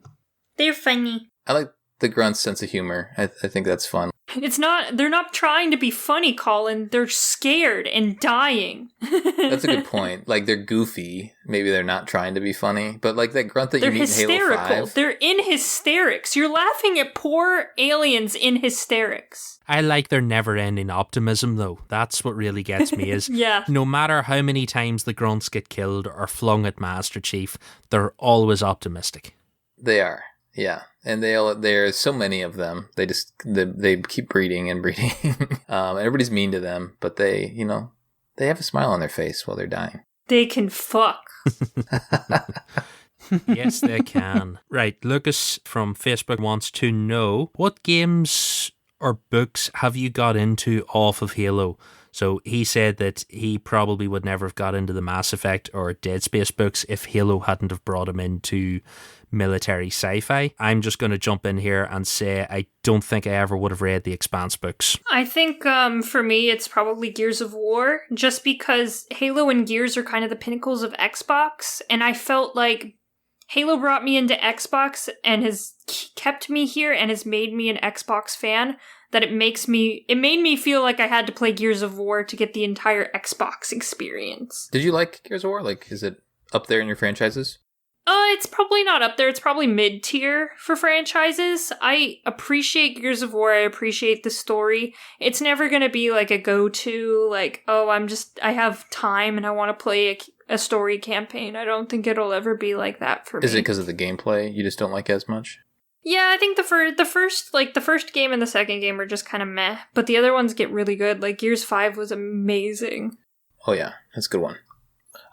They're funny. I like the Grunts' sense of humor. I think that's fun. They're not trying to be funny, Colin. They're scared and dying. That's a good point. Like, they're goofy. Maybe they're not trying to be funny. But like that grunt that you meet in Halo 5. They're in hysterics. You're laughing at poor aliens in hysterics. I like their never-ending optimism, though. That's what really gets me is yeah. No matter how many times the grunts get killed or flung at Master Chief, they're always optimistic. They are. Yeah, and there's so many of them. They keep breeding and breeding. Everybody's mean to them, but they have a smile on their face while they're dying. They can fuck. Yes, they can. Right, Lucas from Facebook wants to know, what games or books have you got into off of Halo? So he said that he probably would never have got into the Mass Effect or Dead Space books if Halo hadn't have brought him into military sci-fi. I'm just going to jump in here and say I don't think I ever would have read the Expanse books. I think for me it's probably Gears of War, just because Halo and Gears are kind of the pinnacles of Xbox, and I felt like Halo brought me into Xbox and has kept me here and has made me an Xbox fan, that it made me feel like I had to play Gears of War to get the entire Xbox experience. Did you like Gears of War? Like, is it up there in your franchises? It's probably not up there. It's probably mid-tier for franchises. I appreciate Gears of War. I appreciate the story. It's never going to be like a go-to, like, oh, I have time and I want to play a story campaign. I don't think it'll ever be like that for me. Is it because of the gameplay you just don't like as much? Yeah, I think the first game and the second game are just kind of meh, but the other ones get really good. Like Gears 5 was amazing. Oh yeah, that's a good one.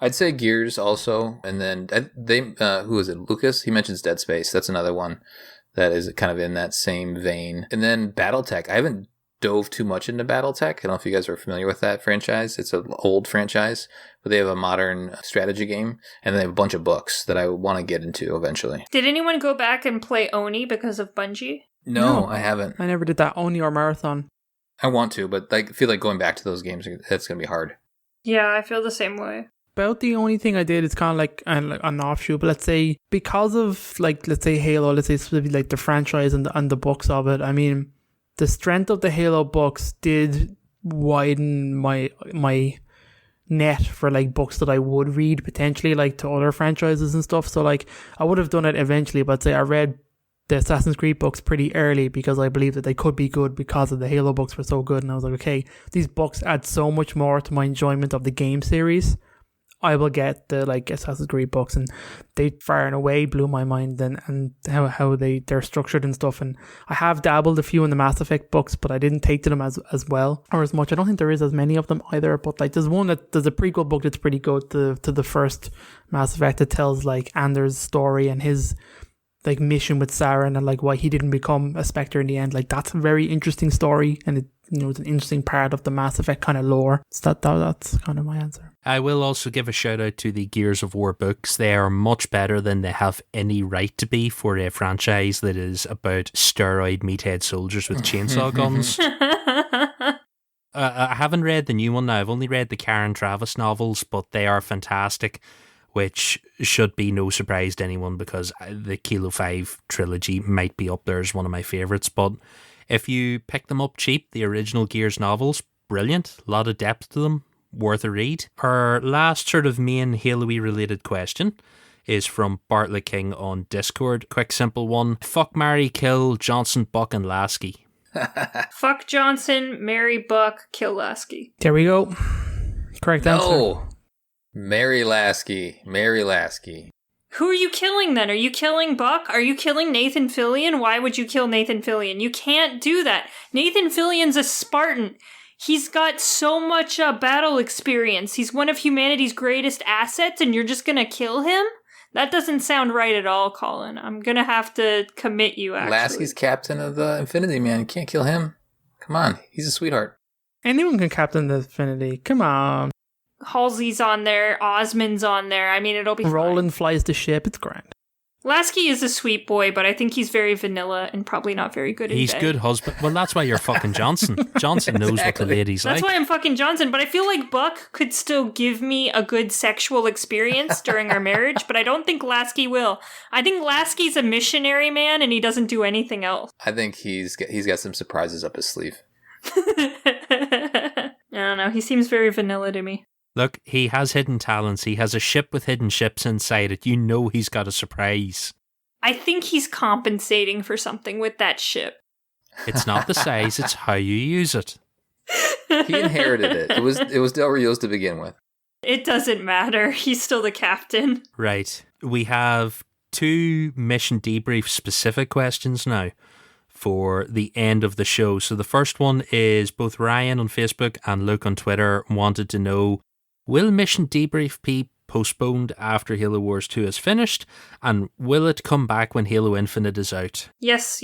I'd say Gears also, and then who is it? Lucas? He mentions Dead Space. That's another one that is kind of in that same vein. And then BattleTech. I haven't dove too much into BattleTech. I don't know if you guys are familiar with that franchise. It's an old franchise, but they have a modern strategy game, and they have a bunch of books that I want to get into eventually. Did anyone go back and play Oni because of Bungie? No, I haven't. I never did that, Oni or Marathon. I want to, but I feel like going back to those games, that's going to be hard. Yeah, I feel the same way. About the only thing I did is kind of like an offshoot, but let's say because of let's say Halo, let's say specifically like the franchise and the books of it. I mean, the strength of the Halo books did widen my net for like books that I would read potentially, like to other franchises and stuff. So like I would have done it eventually, but say I read the Assassin's Creed books pretty early because I believed that they could be good because of the Halo books were so good. And I was like, okay, these books add so much more to my enjoyment of the game series. I will get the like Assassin's Creed books, and they far and away blew my mind and how they're structured and stuff. And I have dabbled a few in the Mass Effect books, but I didn't take to them as well or as much. I don't think there is as many of them either, but like there's a prequel book that's pretty good to the first Mass Effect that tells like Anders' story and his like mission with Saren and like why he didn't become a Spectre in the end. Like that's a very interesting story, and it, you know, it's an interesting part of the Mass Effect kind of lore. So that's kind of my answer. I will also give a shout out to the Gears of War books. They are much better than they have any right to be for a franchise that is about steroid meathead soldiers with chainsaw guns. I haven't read the new one now. I've only read the Karen Travis novels, but they are fantastic, which should be no surprise to anyone because the Kilo 5 trilogy might be up there as one of my favourites. But if you pick them up cheap, the original Gears novels, brilliant. A lot of depth to them. Worth a read. Our last sort of main Halo-y related question is from Bartlett King on Discord. Quick, simple one. Fuck, marry, kill Johnson, Buck, and Lasky. Fuck Johnson, marry Buck, kill Lasky. There we go. Correct answer. No. Marry Lasky. Marry Lasky. Who are you killing then? Are you killing Buck? Are you killing Nathan Fillion? Why would you kill Nathan Fillion? You can't do that. Nathan Fillion's a Spartan. He's got so much battle experience. He's one of humanity's greatest assets, and you're just gonna kill him? That doesn't sound right at all, Colin. I'm gonna have to commit you, actually. Lasky's captain of the Infinity, man. You can't kill him. Come on. He's a sweetheart. Anyone can captain the Infinity. Come on. Halsey's on there. Osmond's on there. I mean, it'll be Roland fine. flies the ship. It's grand. Lasky is a sweet boy, but I think he's very vanilla and probably not very good in He's bed. good husband. Well, that's why you're fucking Johnson. Johnson knows what the ladies That's like. why I'm fucking Johnson, but I feel like Buck could still give me a good sexual experience during our marriage, but I don't think Lasky will. I think Lasky's a missionary man and he doesn't do anything else. I think he's got some surprises up his sleeve. I don't know. He seems very vanilla to me. Look, he has hidden talents. He has a ship with hidden ships inside it. You know he's got a surprise. I think he's compensating for something with that ship. It's not the size, it's how you use it. He inherited it. It was Del Rio's to begin with. It doesn't matter. He's still the captain. Right. We have 2 mission debrief specific questions now for the end of the show. So the first one is both Ryan on Facebook and Luke on Twitter wanted to know, will mission debrief be postponed after Halo Wars 2 is finished, and will it come back when Halo Infinite is out? Yes.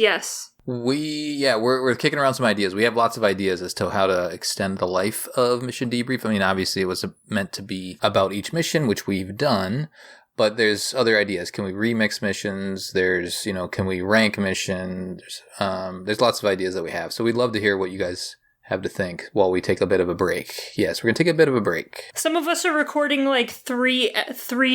We're kicking around some ideas. We have lots of ideas as to how to extend the life of Mission Debrief. I mean, obviously it was meant to be about each mission, which we've done, but there's other ideas. Can we remix missions? There's, can we rank a mission? There's lots of ideas that we have. So we'd love to hear what you guys have to think while we take a bit of a break. Yes, we're going to take a bit of a break. Some of us are recording like three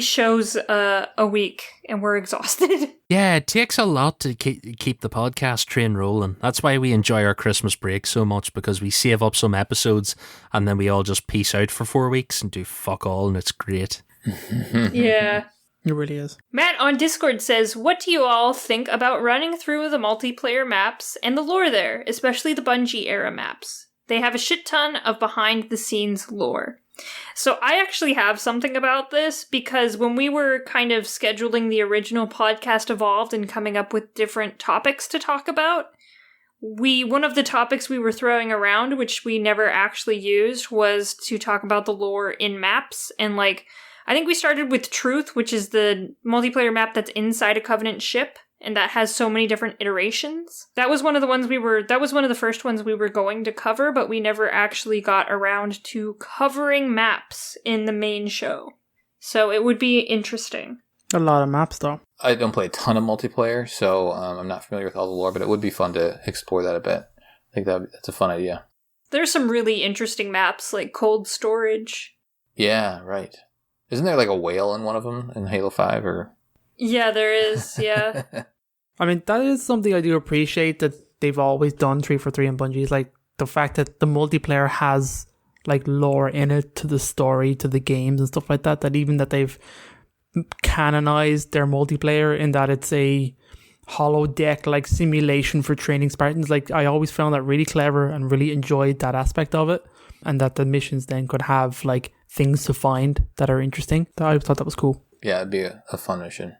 shows a week, and we're exhausted. Yeah, it takes a lot to keep the podcast train rolling. That's why we enjoy our Christmas break so much, because we save up some episodes and then we all just peace out for 4 weeks and do fuck all, and it's great. Yeah. It really is. Matt on Discord says, what do you all think about running through the multiplayer maps and the lore there, especially the Bungie era maps? They have a shit ton of behind-the-scenes lore. So I actually have something about this, because when we were kind of scheduling the original Podcast Evolved and coming up with different topics to talk about, one of the topics we were throwing around, which we never actually used, was to talk about the lore in maps. And I think we started with Truth, which is the multiplayer map that's inside a Covenant ship, and that has so many different iterations. That was one of the first ones we were going to cover, but we never actually got around to covering maps in the main show. So it would be interesting. A lot of maps, though. I don't play a ton of multiplayer, so I'm not familiar with all the lore, but it would be fun to explore that a bit. I think that's a fun idea. There's some really interesting maps, like Cold Storage. Yeah, right. Isn't there like a whale in one of them in Halo 5? Or? Yeah, there is, yeah. I mean, that is something I do appreciate that they've always done 343 and Bungie's, like the fact that the multiplayer has like lore in it to the story, to the games and stuff like that, that even that they've canonized their multiplayer in that it's a holodeck like simulation for training Spartans. Like, I always found that really clever and really enjoyed that aspect of it, and that the missions then could have like things to find that are interesting. I thought that was cool. Yeah, it'd be a fun mission.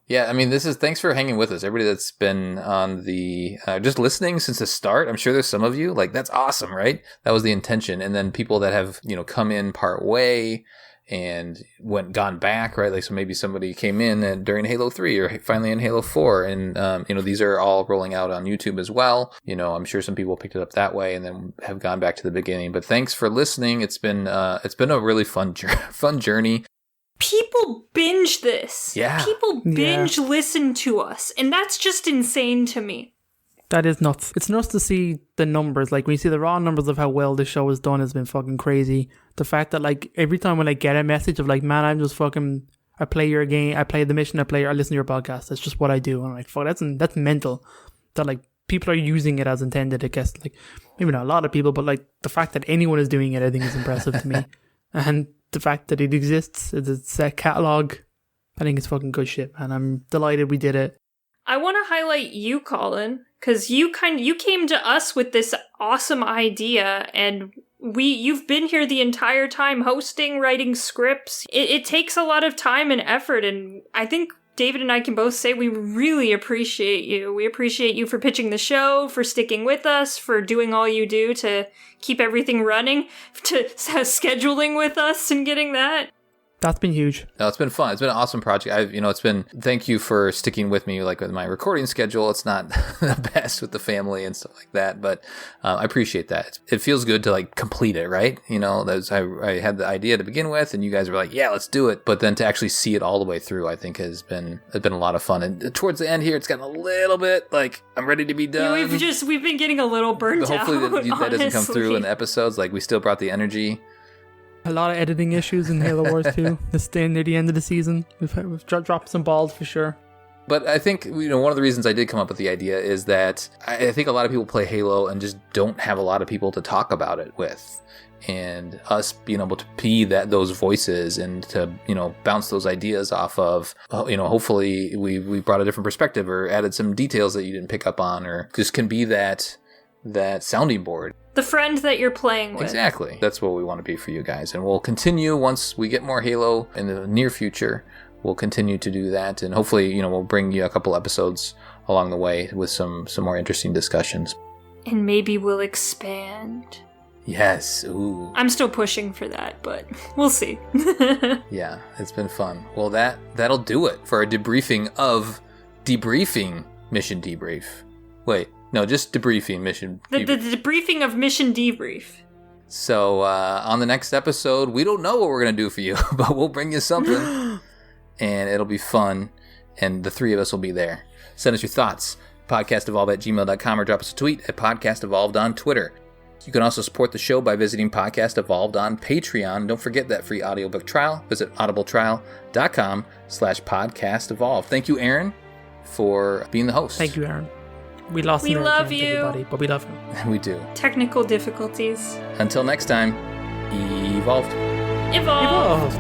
Yeah, I mean, thanks for hanging with us. Everybody that's been on the, just listening since the start. I'm sure there's some of you, like, that's awesome, right? That was the intention. And then people that have, come in part way and gone back, right? Like, so maybe somebody came in during Halo 3 or finally in Halo 4. And, these are all rolling out on YouTube as well. I'm sure some people picked it up that way and then have gone back to the beginning. But thanks for listening. It's been a really fun journey. People binge this. Yeah. People binge listen to us. And that's just insane to me. That is nuts. It's nuts to see the numbers. Like, when you see the raw numbers of how well this show is done has been fucking crazy. The fact that, like, every time when I get a message of, like, man, I'm just fucking, I play your game, I play the mission, I listen to your podcast. That's just what I do. I'm like, fuck, that's mental. That, like, people are using it as intended, I guess. Like, maybe not a lot of people, but, like, the fact that anyone is doing it, I think is impressive to me. And the fact that it exists, it's a catalog, I think it's fucking good shit, man. I'm delighted we did it. I want to highlight you, Colin, because you came to us with this awesome idea, and you've been here the entire time hosting, writing scripts. It takes a lot of time and effort, and I think David and I can both say we really appreciate you. We appreciate you for pitching the show, for sticking with us, for doing all you do to keep everything running, to scheduling with us and getting that. That's been huge. No, it's been fun. It's been an awesome project. Thank you for sticking with me, like with my recording schedule. It's not the best with the family and stuff like that, but I appreciate that. It feels good to like complete it, right? I had the idea to begin with, and you guys were like, yeah, let's do it. But then to actually see it all the way through, I think has been a lot of fun. And towards the end here, it's gotten a little bit like I'm ready to be done. Yeah, we've been getting a little burnt out. Hopefully that doesn't come through in the episodes. Like, we still brought the energy. A lot of editing issues in Halo Wars 2. It's staying near the end of the season. We've dropped some balls for sure. But I think, one of the reasons I did come up with the idea is that I think a lot of people play Halo and just don't have a lot of people to talk about it with. And us being able to be those voices and to, bounce those ideas off of, hopefully we brought a different perspective or added some details that you didn't pick up on, or just can be that sounding board. The friend that you're playing with. Exactly. That's what we want to be for you guys. And we'll continue once we get more Halo in the near future. We'll continue to do that. And hopefully, we'll bring you a couple episodes along the way with some more interesting discussions. And maybe we'll expand. Yes. Ooh. I'm still pushing for that, but we'll see. Yeah, it's been fun. Well, that'll do it for our debriefing of Debriefing Mission Debrief. Wait. No, just Debriefing Mission Debrief. The debriefing of Mission Debrief. So, on the next episode, we don't know what we're going to do for you, but we'll bring you something, and it'll be fun, and the three of us will be there. Send us your thoughts, podcastevolve@gmail.com, or drop us a tweet at podcastevolved on Twitter. You can also support the show by visiting Podcast Evolved on Patreon. Don't forget that free audiobook trial. Visit audibletrial.com/podcastevolved. Thank you, Aaron, for being the host. Thank you, Aaron. We love you, everybody, but we love him. We do. Technical difficulties. Until next time, evolved. Evolve.